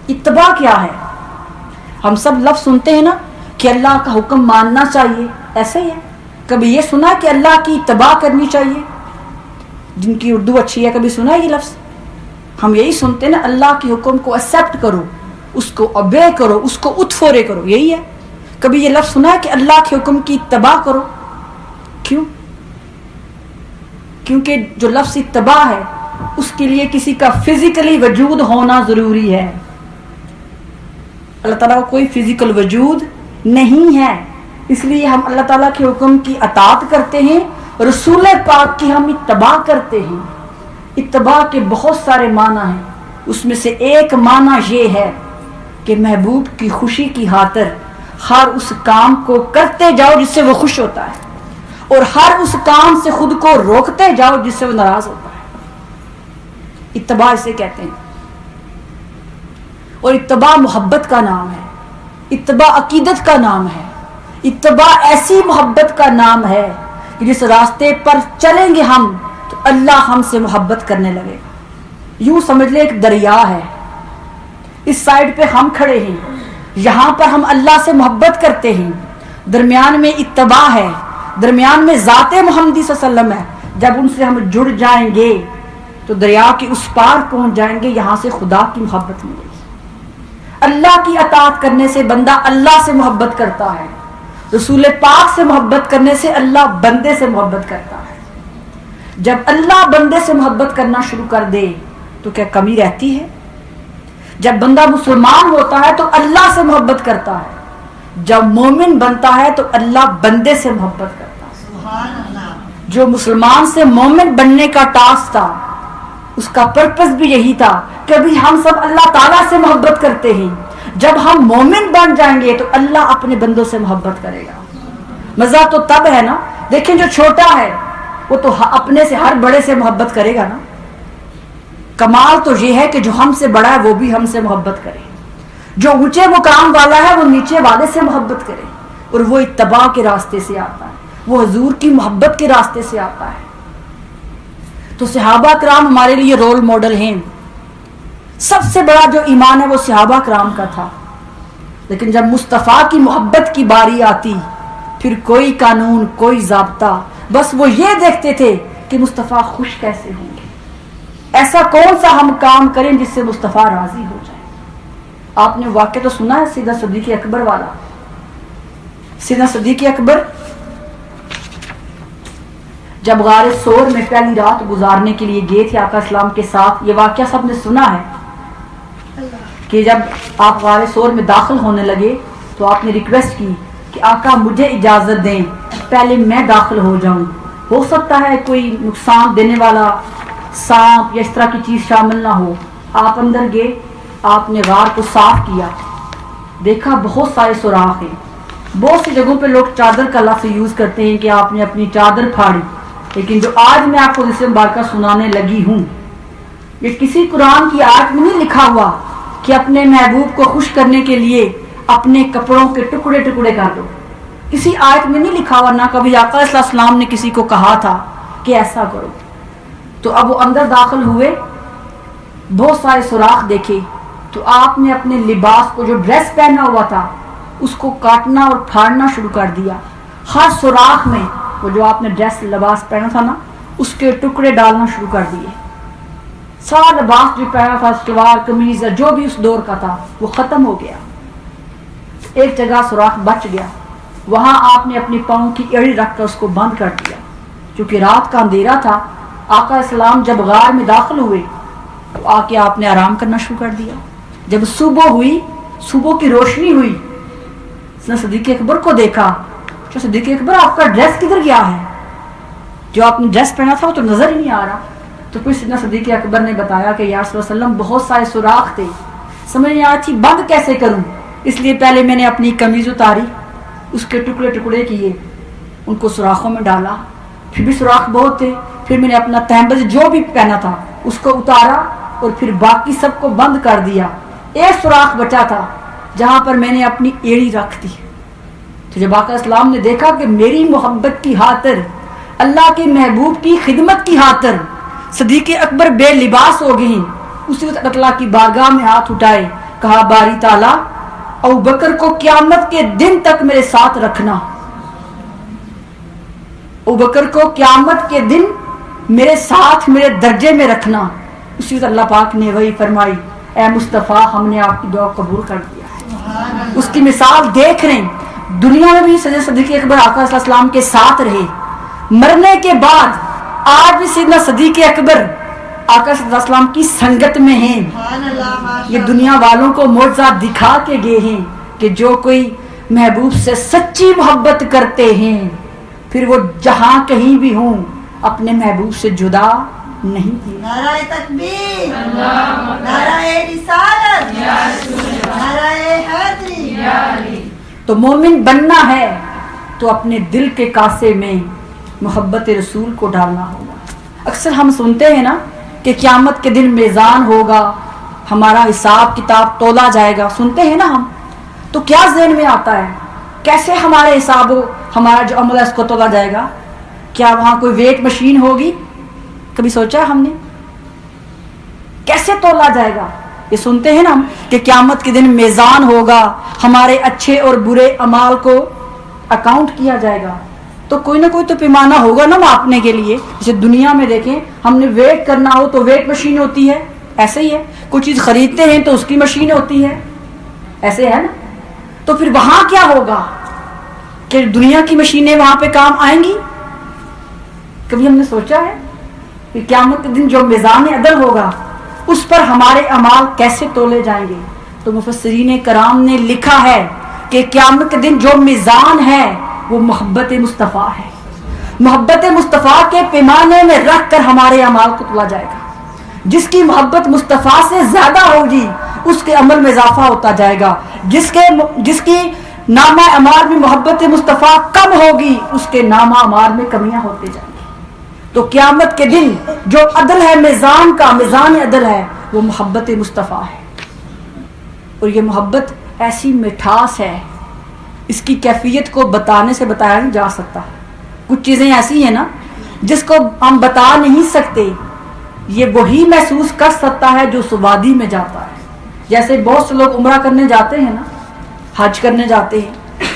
اتباع کیا ہے؟ ہم سب لفظ سنتے ہیں نا کہ اللہ کا حکم ماننا چاہیے، ایسے ہی ہے؟ کبھی یہ سنا کہ اللہ کی اتباع کرنی چاہیے؟ جن کی اردو اچھی ہے کبھی سنا ہے یہ لفظ؟ ہم یہی سنتے ہیں نا، اللہ کے حکم کو ایکسیپٹ کرو، اس کو اوبے کرو، اس کو اتفورے کرو، یہی ہے۔ کبھی یہ لفظ سنا ہے کہ اللہ کے حکم کی اتباع کرو؟ کیوں؟ کیونکہ جو لفظ اتباع ہے اس کے لیے کسی کا فزیکلی وجود ہونا ضروری ہے۔ اللہ تعالیٰ کا کوئی فزیکل وجود نہیں ہے، اس لیے ہم اللہ تعالیٰ کے حکم کی اطاعت کرتے ہیں، رسول پاک کی ہم اتباع کرتے ہیں۔ اتباع کے بہت سارے معنی ہیں، اس میں سے ایک معنی یہ ہے کہ محبوب کی خوشی کی خاطر ہر اس کام کو کرتے جاؤ جس سے وہ خوش ہوتا ہے، اور ہر اس کام سے خود کو روکتے جاؤ جس سے وہ ناراض ہوتا ہے۔ اتباع اسے کہتے ہیں۔ اور اتباع محبت کا نام ہے، اتباع عقیدت کا نام ہے، اتباع ایسی محبت کا نام ہے کہ جس راستے پر چلیں گے ہم تو اللہ ہم سے محبت کرنے لگے گا۔ یوں سمجھ لے ایک دریا ہے، اس سائڈ پہ ہم کھڑے ہیں، یہاں پر ہم اللہ سے محبت کرتے ہیں، درمیان میں اتباع ہے، درمیان میں ذات محمدی صلی اللہ علیہ وسلم ہے۔ جب ان سے ہم جڑ جائیں گے تو دریا کے اس پار پہنچ جائیں گے، یہاں سے خدا کی محبت ملے گی۔ اللہ کی اطاعت کرنے سے بندہ اللہ سے محبت کرتا ہے، رسول پاک سے محبت کرنے سے اللہ بندے سے محبت کرتا ہے۔ جب اللہ بندے سے محبت کرنا شروع کر دے تو کیا کمی رہتی ہے؟ جب بندہ مسلمان ہوتا ہے تو اللہ سے محبت کرتا ہے، جب مومن بنتا ہے تو اللہ بندے سے محبت کرتا ہے۔ سبحان اللہ۔ جو مسلمان سے مومن بننے کا ٹاسک تھا اس کا پرپس بھی یہی تھا کہ ابھی ہم سب اللہ تعالیٰ سے محبت کرتے ہیں، جب ہم مومن بن جائیں گے تو اللہ اپنے بندوں سے محبت کرے گا۔ مزہ تو تب ہے نا، دیکھیں جو چھوٹا ہے وہ تو اپنے سے ہر بڑے سے محبت کرے گا نا۔ کمال تو یہ ہے کہ جو ہم سے بڑا ہے وہ بھی ہم سے محبت کرے، جو اونچے مقام والا ہے وہ نیچے والے سے محبت کرے، اور وہ اتباع کے راستے سے آتا ہے، وہ حضور کی محبت کے راستے سے آتا ہے۔ تو صحابہ کرام ہمارے لیے رول ماڈل ہیں۔ سب سے بڑا جو ایمان ہے وہ صحابہ کرام کا تھا، لیکن جب مصطفیٰ کی محبت کی باری آتی پھر کوئی قانون، کوئی ضابطہ، بس وہ یہ دیکھتے تھے کہ مصطفیٰ خوش کیسے ہوں گے، ایسا کون سا ہم کام کریں جس سے مصطفیٰ راضی ہو جائے۔ آپ نے واقعہ تو سنا ہے سیدنا صدیق اکبر والا۔ سیدنا صدیق اکبر جب غار ثور میں پہلی رات گزارنے کے لیے گئے تھے آقا اسلام کے ساتھ، یہ واقعہ سب نے سنا ہے کہ جب آپ غار ثور میں داخل ہونے لگے تو آپ نے ریکویسٹ کی کہ آقا مجھے اجازت دیں، پہلے میں داخل ہو جاؤں، ہو سکتا ہے کوئی نقصان دینے والا سانپ یا اس طرح کی چیز شامل نہ ہو۔ آپ اندر گئے، آپ نے غار کو صاف کیا، دیکھا بہت سارے سوراخ ہیں۔ بہت سی جگہوں پہ لوگ چادر کا لفظ یوز کرتے ہیں کہ آپ نے اپنی چادر پھاڑی، لیکن جو آج میں آپ کو حدیث مبارکہ سنانے لگی ہوں یہ کسی قرآن کی آیت میں نہیں لکھا ہوا کہ اپنے محبوب کو خوش کرنے کے لیے اپنے کپڑوں کے ٹکڑے ٹکڑے کر دو، کسی آیت میں نہیں لکھا ہوا، نہ کبھی آقا صلی اللہ علیہ وسلم نے کسی کو کہا تھا کہ ایسا کرو۔ تو اب وہ اندر داخل ہوئے، بہت سارے سوراخ دیکھے، تو آپ نے اپنے لباس کو، جو ڈریس پہنا ہوا تھا، اس کو کاٹنا اور پھاڑنا شروع کر دیا۔ ہر سوراخ میں وہ جو آپ نے ڈریس لباس پہنا تھا نا اس کے ٹکڑے ڈالنا شروع کر دیے۔ سارا لباس جو پہنا تھا، شلوار قمیض جو بھی اس دور کا تھا وہ ختم ہو گیا۔ ایک جگہ سوراخ بچ گیا، وہاں آپ نے اپنی پاؤں کی ایڑی رکھ کر اس کو بند کر دیا، کیونکہ رات کا اندھیرا تھا۔ آقا اسلام جب غار میں داخل ہوئے تو آ کے آپ نے آرام کرنا شروع کر دیا۔ جب صبح ہوئی، صبح کی روشنی ہوئی، اس نے صدیق اکبر کو دیکھا کہ صدیق اکبر آپ کا ڈریس کدھر گیا ہے؟ جو آپ نے ڈریس پہنا تھا وہ تو نظر ہی نہیں آ رہا۔ تو پھر سیدنا صدیق اکبر نے بتایا کہ یا رسول اللہ صلی اللہ علیہ وسلم بہت سارے سوراخ تھے، سمجھ نہیں آتی بند کیسے کروں، اس لیے پہلے میں نے اپنی قمیض اتاری، اس کے ٹکڑے ٹکڑے کیے، ان کو سوراخوں میں ڈالا، پھر بھی سوراخ بہت تھے، پھر میں نے اپنا تہمبز جو بھی پہنا تھا اس کو اتارا اور پھر باقی سب کو بند کر دیا، ایک سوراخ بچا تھا جہاں پر میں نے اپنی ایڑی رکھ دی۔ تو جب آقا اسلام نے دیکھا کہ میری محبت کی خاطر، اللہ کے محبوب کی خدمت کی خاطر صدیق اکبر بے لباس ہو گئے، اسی وقت اللہ کی بارگاہ میں ہاتھ اٹھائے، کہا باری تعالیٰ ابوبکر کو قیامت کے دن تک میرے ساتھ رکھنا، ابوبکر کو قیامت کے دن میرے ساتھ میرے درجے میں رکھنا۔ اسی وقت اللہ پاک نے وہی فرمائی، اے مصطفیٰ ہم نے آپ کی دعا قبول کر دیا ہے۔ اس کی مثال دیکھ رہے ہیں، دنیا میں بھی صدیق اکبر آقا صلی اللہ علیہ وسلم کے ساتھ رہے، مرنے کے بعد آج بھی سیدنا صدیق اکبر آقا صلی اللہ علیہ وسلم کی سنگت میں ہیں۔ یہ دنیا والوں کو معجزہ دکھا کے گئے ہیں کہ جو کوئی محبوب سے سچی محبت کرتے ہیں پھر وہ جہاں کہیں بھی ہوں اپنے محبوب سے جدا نہیں تھی۔ نعرہ تکبیر، نعرہ رسالت، نعرہ حیدری۔ تو مومن بننا ہے تو اپنے دل کے کاسے میں محبت رسول کو ڈالنا ہوگا۔ اکثر ہم سنتے ہیں نا کہ قیامت کے دن میزان ہوگا، ہمارا حساب کتاب تولا جائے گا، سنتے ہیں نا ہم، تو کیا ذہن میں آتا ہے کیسے ہمارے حساب ہمارا جو عمل ہے اس کو تولا جائے گا؟ کیا وہاں کوئی ویٹ مشین ہوگی؟ کبھی سوچا ہے ہم نے کیسے تولا جائے گا؟ یہ سنتے ہیں نا ہم کہ قیامت کے دن میزان ہوگا، ہمارے اچھے اور برے اعمال کو اکاؤنٹ کیا جائے گا، تو کوئی نہ کوئی تو پیمانہ ہوگا نا ماپنے کے لیے۔ جیسے دنیا میں دیکھیں ہم نے ویٹ کرنا ہو تو ویٹ مشین ہوتی ہے، ایسے ہی ہے، کوئی چیز خریدتے ہیں تو اس کی مشین ہوتی ہے، ایسے ہے نا۔ تو پھر وہاں کیا ہوگا کہ دنیا کی مشینیں وہاں پہ کام آئیں گی؟ کبھی ہم نے سوچا ہے کہ قیامت کے دن جو میزان عدل ہوگا اس پر ہمارے اعمال کیسے تولے جائیں گے؟ تو مفسرین کرام نے لکھا ہے کہ قیامت کے دن جو میزان ہے وہ محبت مصطفیٰ ہے، محبت مصطفیٰ کے پیمانے میں رکھ کر ہمارے اعمال کو تولا جائے گا۔ جس کی محبت مصطفیٰ سے زیادہ ہوگی اس کے عمل میں اضافہ ہوتا جائے گا، جس کی نامہ اعمال میں محبت مصطفیٰ کم ہوگی اس کے نامہ اعمال میں کمیاں ہوتے جائیں گی۔ تو قیامت کے دن جو عدل ہے میزان کا، میزان عدل ہے وہ محبت مصطفیٰ ہے، اور یہ محبت ایسی مٹھاس ہے اس کی کیفیت کو بتانے سے بتایا نہیں جا سکتا۔ کچھ چیزیں ایسی ہیں نا جس کو ہم بتا نہیں سکتے، یہ وہی محسوس کر سکتا ہے جو اس وادی میں جاتا ہے۔ جیسے بہت سے لوگ عمرہ کرنے جاتے ہیں نا، حج کرنے جاتے ہیں،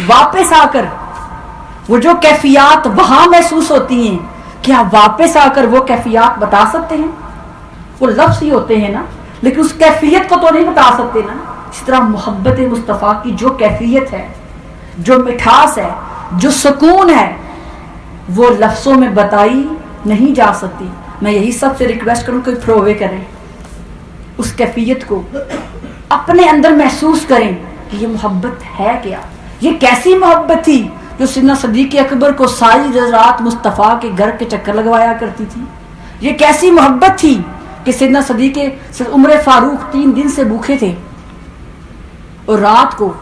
واپس آ کر وہ جو کیفیات وہاں محسوس ہوتی ہیں، کیا واپس آ کر وہ کیفیات بتا سکتے ہیں؟ وہ لفظ ہی ہوتے ہیں نا، لیکن اس کیفیت کو تو نہیں بتا سکتے نا۔ اس طرح محبت مصطفیٰ کی جو کیفیت ہے، جو مٹھاس ہے، جو سکون ہے، وہ لفظوں میں بتائی نہیں جا سکتی۔ میں یہی سب سے ریکویسٹ کروں کہ پرووے کریں، اس کیفیت کو اپنے اندر محسوس کریں کہ یہ محبت ہے کیا، یہ کیسی محبت تھی جو سیدنا صدیق اکبر کو ساری رات مصطفیٰ کے گھر کے چکر لگوایا کرتی تھی۔ یہ کیسی محبت تھی کہ سیدنا عمر فاروق 3 دن سے بھوکے تھے اور رات کو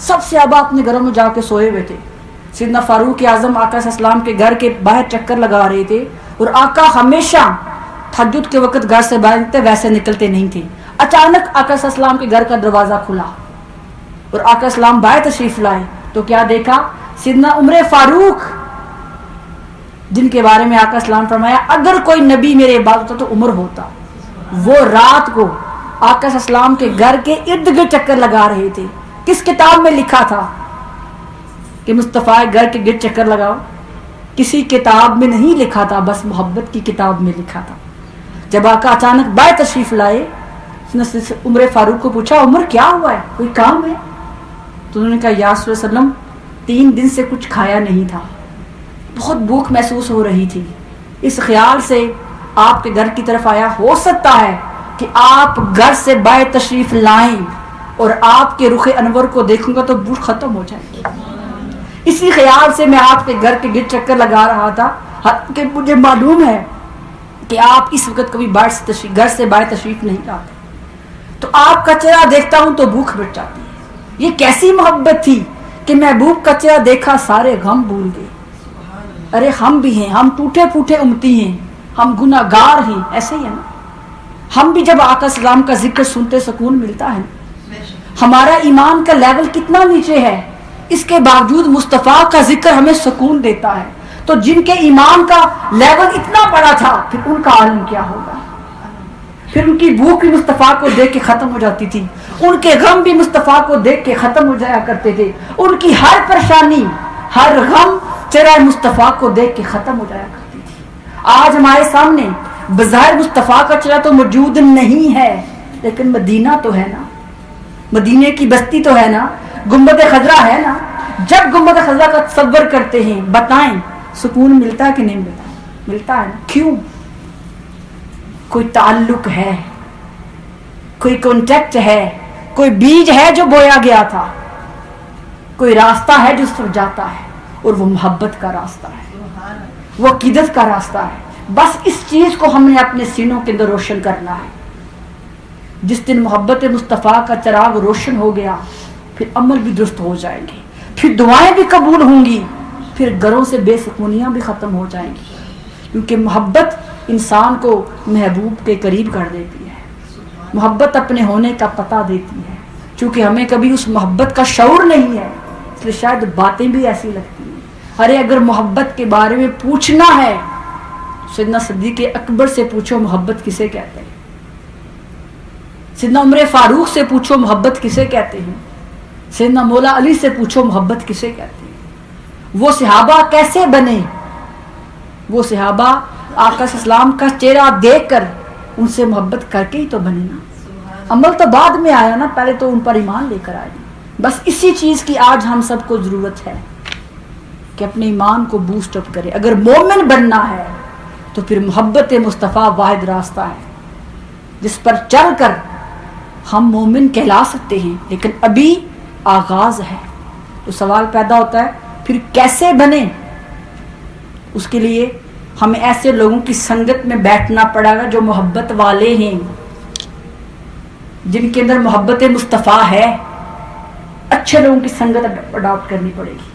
سب سے اب اپنے گھروں میں جا کے سوئے ہوئے تھے۔ سیدنا فاروق اعظم آقا صلی اللہ علیہ وسلم کے گھر کے باہر چکر لگا رہے تھے، اور آقا ہمیشہ تہجد کے وقت گھر سے باہر نکلتے، ویسے نکلتے نہیں تھے۔ اچانک آقا صلی اللہ علیہ وسلم کے گھر کا دروازہ کھلا اور آقا السلام باہر تشریف لائے تو کیا دیکھا؟ سیدنا عمر فاروق، جن کے بارے میں آقا السلام فرمایا اگر کوئی نبی میرے بعد ہوتا تو عمر ہوتا، وہ رات کو آقا السلام کے گھر کے ارد گرد چکر لگا رہے تھے۔ کس کتاب میں لکھا تھا کہ مصطفیٰ گھر کے گرد چکر لگاؤ؟ کسی کتاب میں نہیں لکھا تھا، بس محبت کی کتاب میں لکھا تھا۔ جب آقا اچانک باہر تشریف لائے، عمر فاروق کو پوچھا عمر کیا ہوا ہے، کوئی کام ہے؟ تو انہوں نے کہا یا رسول اللہ وسلم 3 دن سے کچھ کھایا نہیں تھا، بہت بھوک محسوس ہو رہی تھی، اس خیال سے آپ کے گھر کی طرف آیا، ہو سکتا ہے کہ آپ گھر سے باہر تشریف لائیں اور آپ کے رخ انور کو دیکھوں گا تو بھوک ختم ہو جائے گی، اسی خیال سے میں آپ کے گھر کے گرد چکر لگا رہا تھا۔ کہ مجھے معلوم ہے کہ آپ اس وقت کبھی گھر سے باہر تشریف نہیں لاتے، تو آپ کا چہرہ دیکھتا ہوں تو بھوک مٹ جاتی ہے۔ یہ کیسی محبت تھی کہ محبوب کا چہرہ دیکھا سارے غم بھول گئے۔ ارے ہم بھی ہیں، ہم ٹوٹے پھوٹے امتی ہیں، ہم گناہ گار ہیں، ایسے ہی ہے نا۔ ہم بھی جب آقا السلام کا ذکر سنتے سکون ملتا ہے نا۔ ہمارا ایمان کا لیول کتنا نیچے ہے، اس کے باوجود مصطفیٰ کا ذکر ہمیں سکون دیتا ہے، تو جن کے ایمان کا لیول اتنا بڑا تھا پھر ان کا عالم کیا ہوگا۔ پھر ان کی بھوک بھی مصطفیٰ کو دیکھ کے ختم ہو جاتی تھی، ان کے غم بھی مصطفیٰ کو دیکھ کے ختم ہو جایا کرتے تھے، ان کی ہر پریشانی ہر غم چہرہ مصطفیٰ کو دیکھ کے ختم ہو جایا کرتی تھی۔ آج ہمارے سامنے بظاہر مصطفیٰ کا چہرہ تو موجود نہیں ہے، لیکن مدینہ تو ہے نا، مدینے کی بستی تو ہے نا، گنبد خضرا ہے نا۔ جب گنبد خضرا کا تصور کرتے ہیں، بتائیں سکون ملتا ہے کہ نہیں ملتا؟ ملتا ہے نا۔ کیوں؟ کوئی تعلق ہے، کوئی کانٹیکٹ ہے، کوئی بیج ہے جو بویا گیا تھا، کوئی راستہ ہے جو اس پر جاتا ہے، اور وہ محبت کا راستہ ہے، وہ عقیدت کا راستہ ہے۔ بس اس چیز کو ہم نے اپنے سینوں کے اندر روشن کرنا ہے۔ جس دن محبت مصطفیٰ کا چراغ روشن ہو گیا، پھر عمل بھی درست ہو جائیں گے، پھر دعائیں بھی قبول ہوں گی، پھر گھروں سے بے سکونیاں بھی ختم ہو جائیں گی، کیونکہ محبت انسان کو محبوب کے قریب کر دیتی ہے، محبت اپنے ہونے کا پتہ دیتی ہے۔ چونکہ ہمیں کبھی اس محبت کا شعور نہیں ہے، اس لیے شاید باتیں بھی ایسی لگتی ہیں۔ ارے اگر محبت کے بارے میں پوچھنا ہے، سیدنا صدیق اکبر سے پوچھو محبت کسے کہتے ہیں، سیدنا عمر فاروق سے پوچھو محبت کسے کہتے ہیں، سیدنا مولا علی سے پوچھو محبت کسے کہتے ہیں۔ وہ صحابہ کیسے بنے؟ وہ صحابہ آقا اسلام کا چہرہ دیکھ کر ان سے محبت کر کے ہی تو بنے نا۔ عمل تو بعد میں آیا نا، پہلے تو ان پر ایمان لے کر آئے۔ بس اسی چیز کی آج ہم سب کو ضرورت ہے کہ اپنے ایمان کو بوسٹ اپ کرے۔ اگر مومن بننا ہے تو پھر محبت مصطفیٰ واحد راستہ ہے جس پر چل کر ہم مومن کہلا سکتے ہیں، لیکن ابھی آغاز ہے۔ تو سوال پیدا ہوتا ہے پھر کیسے بنے؟ اس کے لیے ہمیں ایسے لوگوں کی سنگت میں بیٹھنا پڑے گا جو محبت والے ہیں، جن کے اندر محبت مصطفیٰ ہے۔ اچھے لوگوں کی سنگت اڈاپٹ کرنی پڑے گی،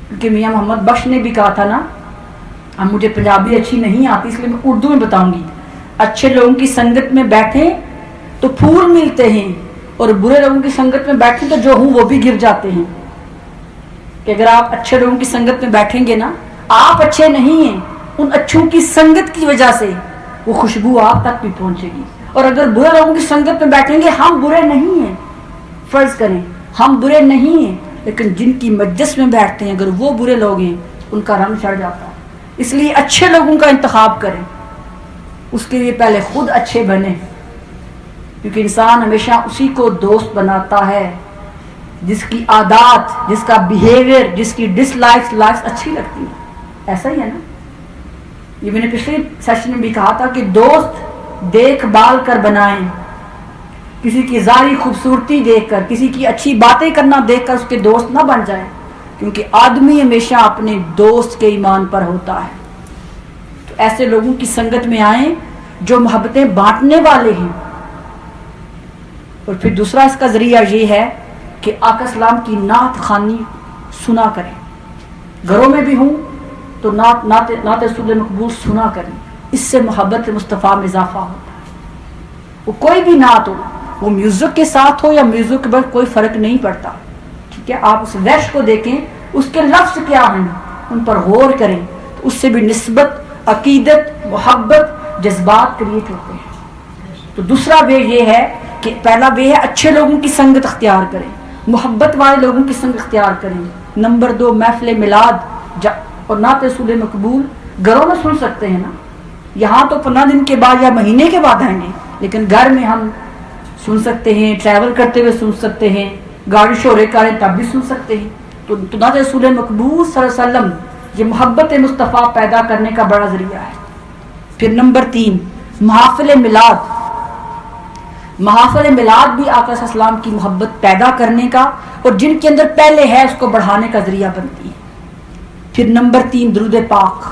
کیونکہ میاں محمد بخش نے بھی کہا تھا نا، اب مجھے پنجابی اچھی نہیں آتی اس لیے میں اردو میں بتاؤں گی، اچھے لوگوں کی سنگت میں بیٹھیں تو پھول ملتے ہیں، اور برے لوگوں کی سنگت میں بیٹھیں تو جو ہوں وہ بھی گر جاتے ہیں۔ کہ اگر آپ اچھے لوگوں کی سنگت میں بیٹھیں گے نا، آپ اچھے نہیں ہیں، ان اچھوں کی سنگت کی وجہ سے وہ خوشبو آپ تک بھی پہنچے گی۔ اور اگر برے لوگوں کی سنگت میں بیٹھیں گے، ہم برے نہیں ہیں، فرض کریں ہم برے نہیں ہیں، لیکن جن کی مجلس میں بیٹھتے ہیں اگر وہ برے لوگ ہیں، ان کا رنگ چڑھ جاتا ہے۔ اس لیے اچھے لوگوں کا انتخاب کریں، اس کے لیے پہلے خود اچھے بنیں، کیونکہ انسان ہمیشہ اسی کو دوست بناتا ہے جس کی عادات، جس کا بیہیویئر، جس کی ڈس لائکس اچھی لگتی ہیں۔ ایسا ہی ہے نا، یہ میں نے پچھلے سیشن میں بھی کہا تھا کہ دوست دیکھ بھال کر بنائیں، کسی کی ظاہری خوبصورتی دیکھ کر، کسی کی اچھی باتیں کرنا دیکھ کر اس کے دوست نہ بن جائیں، کیونکہ آدمی ہمیشہ اپنے دوست کے ایمان پر ہوتا ہے۔ تو ایسے لوگوں کی سنگت میں آئیں جو محبتیں بانٹنے والے ہیں۔ اور پھر دوسرا اس کا ذریعہ یہ ہے کہ آقا اسلام کی نعت خوانی سنا کریں، گھروں میں بھی ہوں تو نعت رسول مقبول سنا کریں، اس سے محبت مصطفیٰ میں اضافہ ہوتا ہے۔ وہ کوئی بھی نعت ہو، وہ میوزک کے ساتھ ہو یا میوزک کے بعد کوئی فرق نہیں پڑتا، ٹھیک ہے۔ آپ اس ویش کو دیکھیں، اس کے لفظ کیا ہیں، ان پر غور کریں، تو اس سے بھی نسبت، عقیدت، محبت، جذبات کریٹ ہوتے ہیں۔ تو دوسرا وے یہ ہے کہ پہلا وے ہے اچھے لوگوں کی سنگت اختیار کریں، محبت والے لوگوں کی سنگت اختیار کریں۔ نمبر 2، محفل میلاد اور نعت رسول مقبول گھروں میں سن سکتے ہیں نا، یہاں تو 15 دن کے بعد یا مہینے کے بعد آئیں گے، لیکن گھر میں ہم سن سکتے ہیں، ٹریول کرتے ہوئے سن سکتے ہیں، گاڑی شورے کریں تب بھی سن سکتے ہیں۔ تو نعت رسول مقبول صلی اللہ علیہ وسلم یہ محبت مصطفیٰ پیدا کرنے کا بڑا ذریعہ ہے۔ پھر نمبر 3، محافل میلاد۔ محافل میلاد بھی آقا صلی اللہ علیہ وسلم کی محبت پیدا کرنے کا اور جن کے اندر پہلے ہے اس کو بڑھانے کا ذریعہ بنتی ہے۔ پھر نمبر 3، درود پاک۔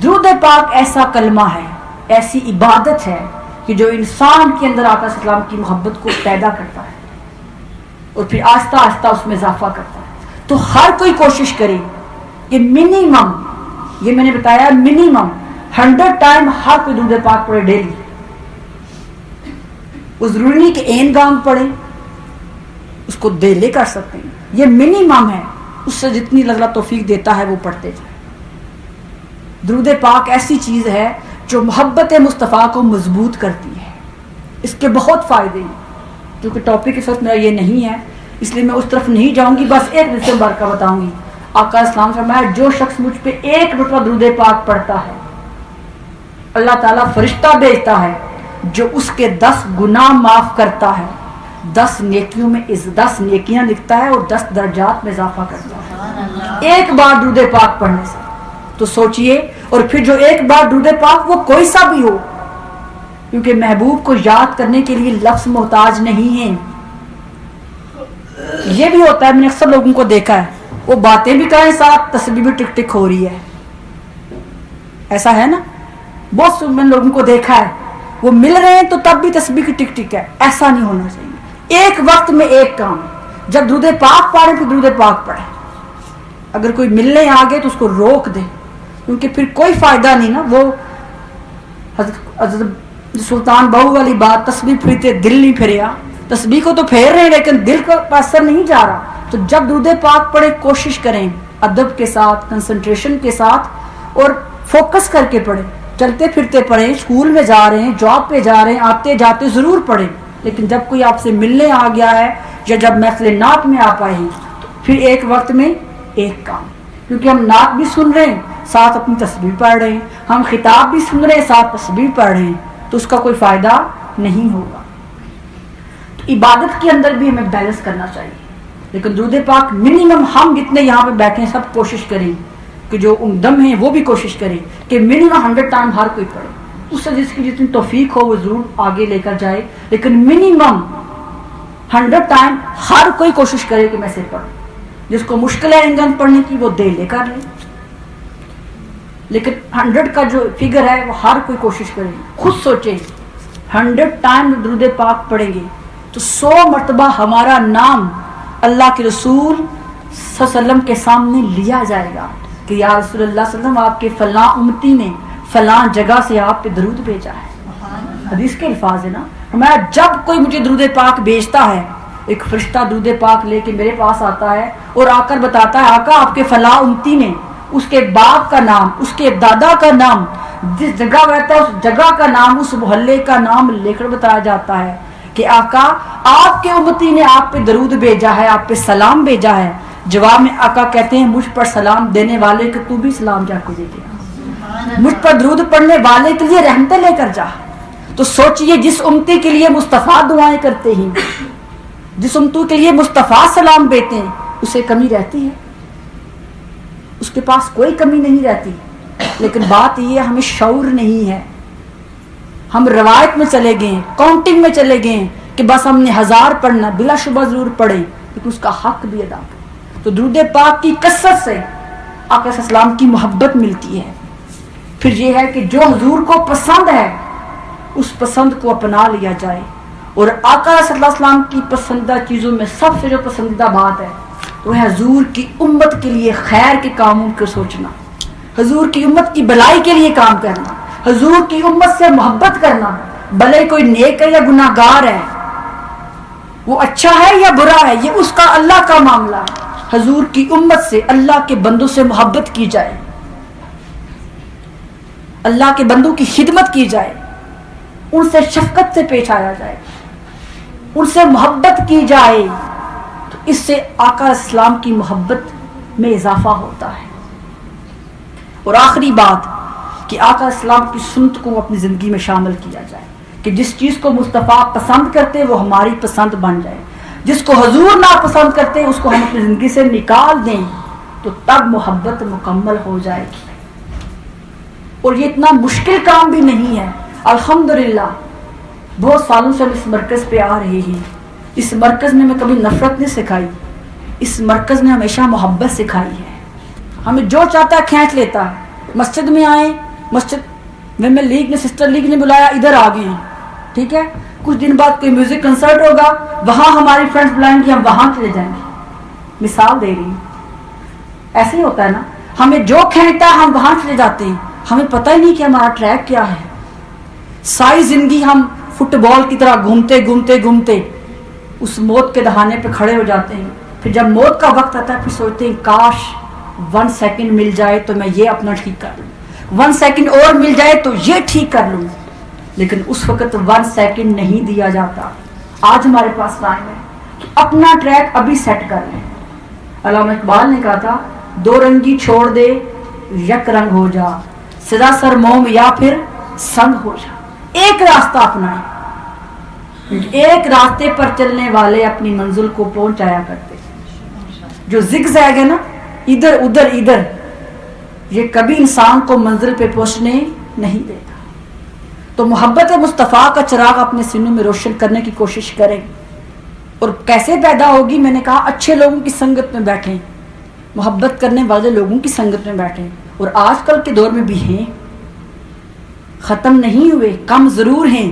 درود پاک ایسا کلمہ ہے، ایسی عبادت ہے کہ جو انسان کے اندر آقا صلی اللہ علیہ وسلم کی محبت کو پیدا کرتا ہے اور پھر آہستہ آہستہ اس میں اضافہ کرتا ہے۔ تو ہر کوئی کوشش کرے کہ منیمم، یہ میں نے بتایا منیمم 100 ٹائم ہر کوئی درود پاک پڑھے ڈیلی۔ وہ ضروری نہیں کہ این گام پڑھیں، اس کو ڈیلی کر سکتے ہیں، یہ منیمم ہے، اس سے جتنی اللہ توفیق دیتا ہے وہ پڑھتے جائیں۔ درود پاک ایسی چیز ہے جو محبت مصطفیٰ کو مضبوط کرتی ہے، اس کے بہت فائدے ہیں، کیونکہ ٹاپک اس وقت میرا یہ نہیں ہے اس لیے میں اس طرف نہیں جاؤں گی، بس ایک رسم بار کا بتاؤں گی۔ آقا اسلام فرمایا جو شخص مجھ پہ 1 مرتبہ درود پاک پڑھتا ہے، اللہ تعالیٰ فرشتہ بھیجتا ہے جو اس کے 10 گناہ معاف کرتا ہے، 10 نیکیوں میں 10 نیکیاں لکھتا ہے اور 10 درجات میں اضافہ کرتا ہے، ایک بار درود پاک پڑھنے سے۔ تو سوچئے، اور پھر جو ایک بار درود پاک وہ کوئی سا بھی ہو، کیونکہ محبوب کو یاد کرنے کے لیے لفظ محتاج نہیں ہیں۔ یہ بھی ہوتا ہے، میں نے اکثر لوگوں کو دیکھا ہے، وہ باتیں بھی کریں ساتھ تسبیح بھی ٹک ٹک ہو رہی ہے، ایسا ہے نا؟ بہت سے میں نے لوگوں کو دیکھا ہے، وہ مل رہے ہیں تو تب بھی تسبیح کی ٹک ٹک ہے، ایسا نہیں ہونا چاہیے۔ ایک وقت میں ایک کام، جب درود پاک پڑھیں تو درود پاک پڑھیں، اگر کوئی ملنے آ گئے تو اس کو روک دیں، کیونکہ پھر کوئی فائدہ نہیں نا۔ وہ حضرت سلطان بہو والی بات، تسبیح پھرتے دل نہیں پھریا، تسبیح کو تو پھیر رہے ہیں لیکن دل کا اثر نہیں جا رہا۔ تو جب درود پاک پڑھے کوشش کریں ادب کے ساتھ، کنسنٹریشن کے ساتھ اور فوکس کر کے پڑھیں، چلتے پھرتے پڑھیں، اسکول میں جا رہے ہیں، جاب پہ جا رہے ہیں، آتے جاتے ضرور پڑھیں، لیکن جب کوئی آپ سے ملنے آ گیا ہے یا جب محفل نعت میں آپ آئے ہیں تو پھر ایک وقت میں ایک کام، کیونکہ ہم نعت بھی سن رہے ہیں ساتھ اپنی تسبیح پڑھ رہے ہیں، ہم خطاب بھی سن رہے ہیں ساتھ تسبیح پڑھ رہے ہیں، تو اس کا کوئی فائدہ نہیں ہوگا۔ تو عبادت کے اندر بھی ہمیں بیلنس کرنا چاہیے، لیکن درود پاک منیمم ہم جتنے یہاں پہ بیٹھے ہیں سب کوشش کریں کہ جو دم ہیں وہ بھی کوشش کریں کہ منیمم 100 ٹائم ہر کوئی پڑھے، اس سے جس کی جتنی توفیق ہو وہ ضرور آگے لے کر جائے، لیکن منیمم 100 ٹائم ہر کوئی کوشش کرے کہ میں سے پڑھوں۔ جس کو مشکل ہے انگن پڑھنے کی وہ دے لے کر لے، لیکن 100 کا جو فگر ہے وہ ہر کوئی کوشش کرے۔ خود سوچیں 100 ٹائم درود پاک پڑھیں گے تو 100 مرتبہ ہمارا نام اللہ کے رسول صلی اللہ علیہ وسلم کے سامنے لیا جائے گا کہ یا رسول اللہ صلی اللہ علیہ وسلم آپ کے فلاں امتی نے فلاں جگہ سے آپ پہ درود بھیجا ہے۔ حدیث کے الفاظ ہے نا، ہمارا جب کوئی مجھے درود پاک بھیجتا ہے، ایک فرشتہ درود پاک لے کے میرے پاس آتا ہے اور آ کر بتاتا ہے آقا آپ کے فلاں امتی نے، اس کے باپ کا نام، اس کے دادا کا نام، جس جگہ رہتا ہے اس جگہ کا نام، اس محلے کا نام لے کر بتایا جاتا ہے کہ آقا آپ کے امتی نے آپ پہ درود بھیجا ہے، آپ پہ سلام بھیجا ہے۔ جواب میں آقا کہتے ہیں مجھ پر سلام دینے والے کہ تو بھی سلام جا کے دے دیا، مجھ پر درود پڑھنے والے کے لیے رحمتیں لے کر جا۔ تو سوچئے جس امتی کے لیے مصطفیٰ دعائیں کرتے ہیں، جس امتی کے لیے مصطفیٰ سلام بیتے ہیں، اسے کمی رہتی ہے؟ اس کے پاس کوئی کمی نہیں رہتی، لیکن بات یہ ہمیں شعور نہیں ہے، ہم روایت میں چلے گئے، کاؤنٹنگ میں چلے گئے کہ بس ہم نے 1000 پڑھنا، بلا شبہ ضرور پڑھیں لیکن اس کا حق بھی ادا کریں۔ تو درود پاک کی کثرت سے آقا صلی اللہ علیہ وسلم کی محبت ملتی ہے۔ پھر یہ ہے کہ جو حضور کو پسند ہے اس پسند کو اپنا لیا جائے، اور آقا صلی اللہ علیہ وسلم کی پسندیدہ چیزوں میں سب سے جو پسندیدہ بات ہے وہ ہے حضور کی امت کے لیے خیر کے کاموں کو سوچنا، حضور کی امت کی بھلائی کے لیے کام کرنا، حضور کی امت سے محبت کرنا، بھلے کوئی نیک ہے یا گناہ گار ہے، وہ اچھا ہے یا برا ہے یہ اس کا اللہ کا معاملہ ہے۔ حضور کی امت سے، اللہ کے بندوں سے محبت کی جائے، اللہ کے بندوں کی خدمت کی جائے، ان سے شفقت سے پیش آیا جائے، ان سے محبت کی جائے، تو اس سے آقا اسلام کی محبت میں اضافہ ہوتا ہے۔ اور آخری بات کہ آقا اسلام کی سنت کو اپنی زندگی میں شامل کیا جائے، کہ جس چیز کو مصطفیٰ پسند کرتے وہ ہماری پسند بن جائے، جس کو حضور ناپسند کرتے اس کو ہم اپنی زندگی سے نکال دیں، تو تب محبت مکمل ہو جائے گی۔ اور یہ اتنا مشکل کام بھی نہیں ہے، الحمدللہ بہت سالوں سے ہم اس مرکز پہ آ رہے ہیں، اس مرکز نے ہمیں کبھی نفرت نہیں سکھائی، اس مرکز نے ہمیشہ محبت سکھائی ہے۔ ہمیں جو چاہتا ہے کھینچ لیتا ہے، مسجد میں آئیں مسجد میں لیگ نے سسٹر لیگ نے بلایا, ادھر آ گئے ہیں, ٹھیک ہے. کچھ دن بعد کوئی میوزک کنسرٹ ہوگا, وہاں ہماری فرینڈز بلائیں گی, ہم وہاں چلے جائیں گے. مثال دے رہی ہوں, ایسے ہی ہوتا ہے نا, ہمیں جو کھینچتا ہے ہم وہاں چلے جاتے ہیں, ہمیں پتہ ہی نہیں کہ ہمارا ٹریک کیا ہے. ساری زندگی ہم فٹ بال کی طرح گھومتے گھومتے گھومتے اس موت کے دہانے پہ کھڑے ہو جاتے ہیں. پھر جب موت کا وقت آتا ہے پھر سوچتے ہیں کاش 1 سیکنڈ مل جائے تو میں یہ اپنا ٹھیک کر لوں, 1 سیکنڈ اور مل جائے تو یہ ٹھیک کر لوں. لیکن اس وقت 1 سیکنڈ نہیں دیا جاتا. آج ہمارے پاس ٹائم ہے کہ اپنا ٹریک ابھی سیٹ کر لیں. علامہ اقبال نے کہا تھا 2 رنگی چھوڑ دے یک رنگ ہو جا, سدا سر موم یا پھر سنگ ہو جا. ایک راستہ اپنائیں. ایک راستے پر چلنے والے اپنی منزل کو پہنچایا کرتے. جو زگ زیگ ہے نا, ادھر ادھر ادھر, یہ کبھی انسان کو منزل پہ پہنچنے نہیں دیتا. تو محبت مصطفیٰ کا چراغ اپنے سینوں میں روشن کرنے کی کوشش کریں. اور کیسے پیدا ہوگی؟ میں نے کہا اچھے لوگوں کی سنگت میں بیٹھیں, محبت کرنے والے لوگوں کی سنگت میں بیٹھیں. اور آج کل کے دور میں بھی ہیں, ختم نہیں ہوئے, کم ضرور ہیں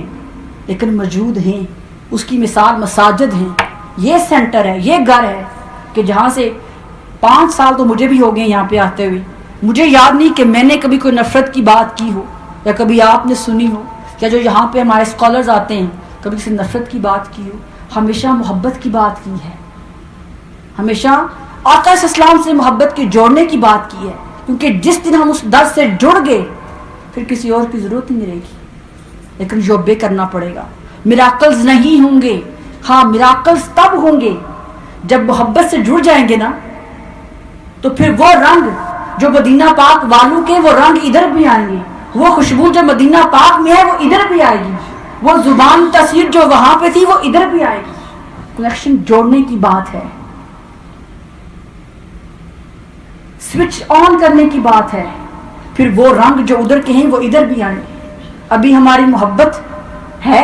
لیکن موجود ہیں. اس کی مثال مساجد ہیں. یہ سینٹر ہے, یہ گھر ہے کہ جہاں سے 5 سال تو مجھے بھی ہو گئے یہاں پہ آتے ہوئے, مجھے یاد نہیں کہ میں نے کبھی کوئی نفرت کی بات کی ہو یا کبھی آپ نے سنی ہو, یا جو یہاں پہ ہمارے اسکالرز آتے ہیں کبھی کسی نفرت کی بات کی ہو. ہمیشہ محبت کی بات کی ہے, ہمیشہ آقا صلی اللہ علیہ وسلم سے محبت کے جوڑنے کی بات کی ہے. کیونکہ جس دن ہم اس در سے جڑ گئے پھر کسی اور کی ضرورت نہیں رہے گی. لیکن یوبے کرنا پڑے گا. میراکلز نہیں ہوں گے, ہاں میراکلز تب ہوں گے جب محبت سے جڑ جائیں گے نا, تو پھر وہ رنگ جو مدینہ پاک والوں کے, وہ رنگ ادھر بھی آئیں گے. وہ خوشبو جو مدینہ پاک میں ہے وہ ادھر بھی آئے گی. وہ زبان تاثیر جو وہاں پہ تھی وہ ادھر بھی آئے گی. کنیکشن جوڑنے کی بات ہے, سوئچ آن کرنے کی بات ہے. پھر وہ رنگ جو ادھر کے ہیں وہ ادھر بھی آئیں گے. ابھی ہماری محبت ہے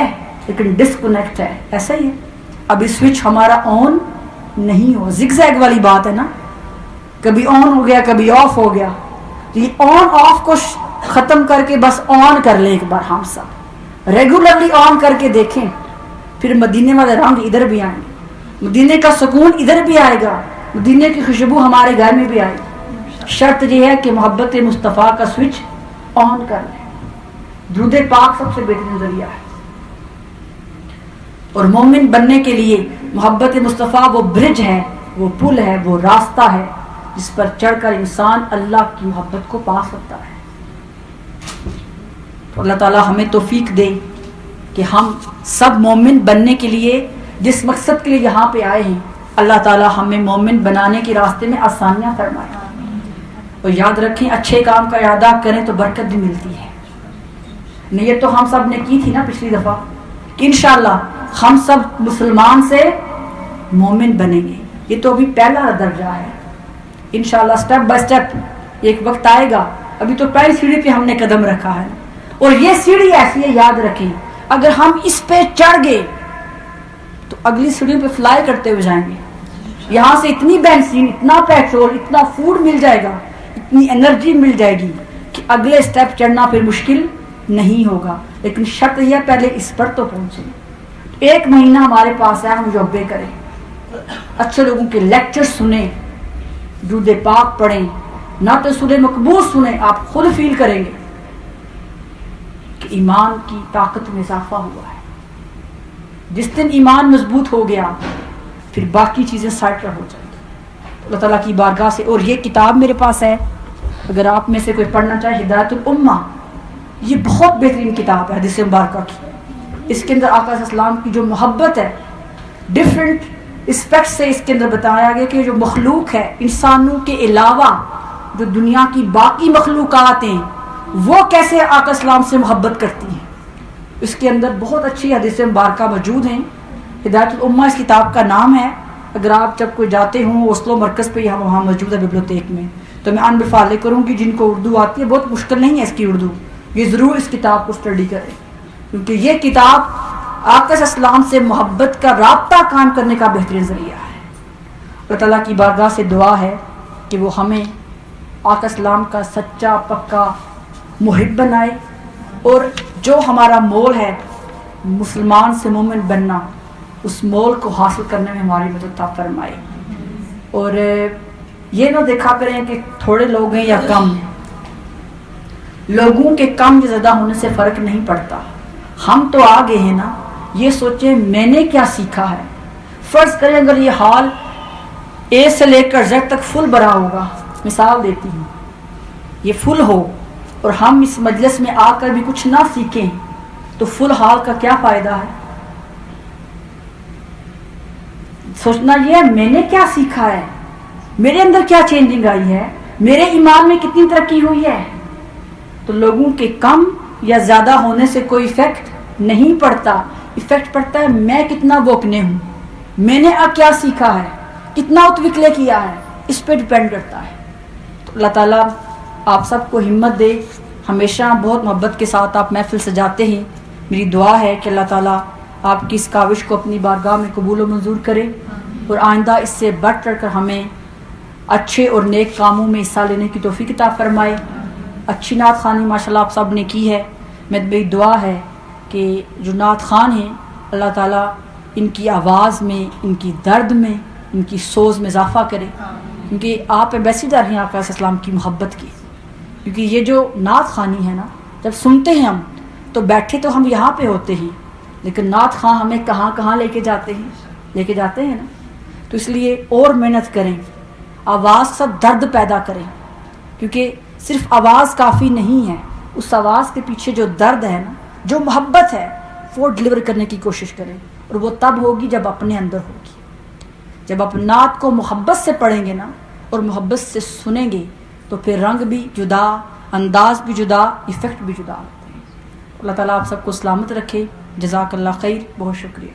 لیکن ڈسکنیکٹ ہے, ایسا ہی ہے. ابھی سوئچ ہمارا آن نہیں ہو. زگ زیگ والی بات ہے نا, کبھی آن ہو گیا کبھی آف ہو گیا. یہ آن آف کو ختم کر کے بس آن کر لیں ایک بار, ہم سب ریگولرلی آن کر کے دیکھیں. پھر مدینے والے رنگ ادھر بھی آئیں گے, مدینے کا سکون ادھر بھی آئے گا, مدینے کی خوشبو ہمارے گھر میں بھی آئے گی. شرط یہ ہے کہ محبت مصطفیٰ کا سوئچ آن کر لیں. درود پاک سب سے بہترین ذریعہ ہے. اور مومن بننے کے لیے محبت مصطفیٰ وہ برج ہے, وہ پل ہے, وہ راستہ ہے جس پر چڑھ کر انسان اللہ کی محبت کو پا سکتا ہے. تو اللہ تعالیٰ ہمیں توفیق دے کہ ہم سب مومن بننے کے لیے جس مقصد کے لیے یہاں پہ آئے ہیں, اللہ تعالیٰ ہمیں مومن بنانے کے راستے میں آسانیاں فرمائے. اور یاد رکھیں اچھے کام کا ارادہ کریں تو برکت بھی ملتی ہے. نیت تو ہم سب نے کی تھی نا پچھلی دفعہ کہ انشاءاللہ ہم سب مسلمان سے مومن بنیں گے. یہ تو ابھی پہلا درجہ ہے. انشاءاللہ سٹیپ بائی سٹیپ ایک وقت آئے گا. ابھی تو پہلی سیڑھی پہ ہم نے قدم رکھا ہے, اور یہ سیڑھی ایسی ہے, یاد رکھیں اگر ہم اس پہ چڑھ گئے تو اگلی سیڑھی پہ فلائی کرتے ہوئے جائیں گے. یہاں سے اتنی بینزین, اتنا پیٹرول, اتنا فوڈ مل جائے گا, اتنی انرجی مل جائے گی کہ اگلے سٹیپ چڑھنا پھر مشکل نہیں ہوگا. لیکن شرط یہ پہلے اس پر تو پہنچیں. 1 مہینہ ہمارے پاس ہے, ہم یوبے کریں, اچھے لوگوں کے لیکچر سنیں, درود پاک پڑھیں, نعت رسول مقبول سنیں. آپ خود فیل کریں گے کہ ایمان کی طاقت میں اضافہ ہوا ہے. جس دن ایمان مضبوط ہو گیا پھر باقی چیزیں سائٹ پر ہو جائیں گی اللہ تعالیٰ کی بارگاہ سے. اور یہ کتاب میرے پاس ہے, اگر آپ میں سے کوئی پڑھنا چاہے, ہدایت الامہ. یہ بہت بہترین کتاب ہے حدیث مبارکہ کی. اس کے اندر آقا صلی اللہ علیہ وسلم کی جو محبت ہے ڈفرینٹ اسپیکٹ سے اس کے اندر بتایا گیا کہ جو مخلوق ہے انسانوں کے علاوہ جو دنیا کی باقی مخلوقات ہیں وہ کیسے آقا صلی اللہ علیہ وسلم سے محبت کرتی ہیں. اس کے اندر بہت اچھی حدیث مبارکہ موجود ہیں. ہدایت الامہ اس کتاب کا نام ہے. اگر آپ جب کوئی جاتے ہوں اوسلو مرکز پہ, یہاں وہاں موجود ہے ببلیوتیک میں, تو میں انبفالے کروں گی جن کو اردو آتی ہے, بہت مشکل نہیں ہے اس کی اردو, یہ ضرور اس کتاب کو اسٹڈی کریں, کیونکہ یہ کتاب آقا صلی اللہ علیہ وسلم سے محبت کا رابطہ قائم کرنے کا بہترین ذریعہ ہے. اللہ تعالیٰ کی بارگاہ سے دعا ہے کہ وہ ہمیں آقا صلی اللہ علیہ وسلم کا سچا پکا محب بنائے، اور جو ہمارا مول ہے مسلمان سے مومن بننا، اس مول کو حاصل کرنے میں ہماری مدد عطا فرمائے۔ اور یہ نہ دیکھا کریں کہ تھوڑے لوگ ہیں یا کم ہیں، لوگوں کے کم یا زیادہ ہونے سے فرق نہیں پڑتا، ہم تو آگے ہیں نا، یہ سوچیں میں نے کیا سیکھا ہے۔ فرض کریں اگر یہ حال اے سے لے کر زیڈ تک فل بھرا ہوگا، مثال دیتی ہوں، یہ فل ہو اور ہم اس مجلس میں آ کر بھی کچھ نہ سیکھیں تو فل حال کا کیا فائدہ ہے؟ سوچنا یہ ہے میں نے کیا سیکھا ہے، میرے اندر کیا چینجنگ آئی ہے، میرے ایمان میں کتنی ترقی ہوئی ہے۔ تو لوگوں کے کم یا زیادہ ہونے سے کوئی ایفیکٹ نہیں پڑتا، ایفیکٹ پڑتا ہے میں کتنا ووکنے ہوں، میں نے کیا سیکھا ہے، کتنا اتوکلے کیا ہے، اس پہ ڈیپینڈ کرتا ہے۔ تو اللہ تعالیٰ آپ سب کو ہمت دے، ہمیشہ بہت محبت کے ساتھ آپ محفل سجاتے ہیں، میری دعا ہے کہ اللہ تعالیٰ آپ کی اس کاوش کو اپنی بارگاہ میں قبول و منظور کرے، اور آئندہ اس سے بڑھ چڑھ کر ہمیں اچھے اور نیک کاموں میں حصہ لینے کی توفیق عطا فرمائے۔ اچھی نعت خوانی ماشاءاللہ آپ سب نے کی ہے، میری دعا ہے کہ جو نعت خوان ہیں اللہ تعالیٰ ان کی آواز میں، ان کی درد میں، ان کی سوز میں اضافہ کرے، کیونکہ آپ ایمبیسیڈر ہیں آقا صلی اللہ علیہ وسلم کی محبت کی۔ کیونکہ یہ جو نعت خوانی ہے نا، جب سنتے ہیں ہم تو بیٹھے تو ہم یہاں پہ ہوتے ہیں، لیکن نعت خواں ہمیں کہاں کہاں لے کے جاتے ہیں نا۔ تو اس لیے اور محنت کریں، آواز سے درد پیدا کریں، کیونکہ صرف آواز کافی نہیں ہے، اس آواز کے پیچھے جو درد ہے نا، جو محبت ہے، وہ ڈلیور کرنے کی کوشش کریں، اور وہ تب ہوگی جب اپنے اندر ہوگی۔ جب آپ نعت کو محبت سے پڑھیں گے نا اور محبت سے سنیں گے تو پھر رنگ بھی جدا، انداز بھی جدا، ایفیکٹ بھی جدا ہوتے ہیں۔ اللہ تعالیٰ آپ سب کو سلامت رکھے۔ جزاک اللہ خیر، بہت شکریہ۔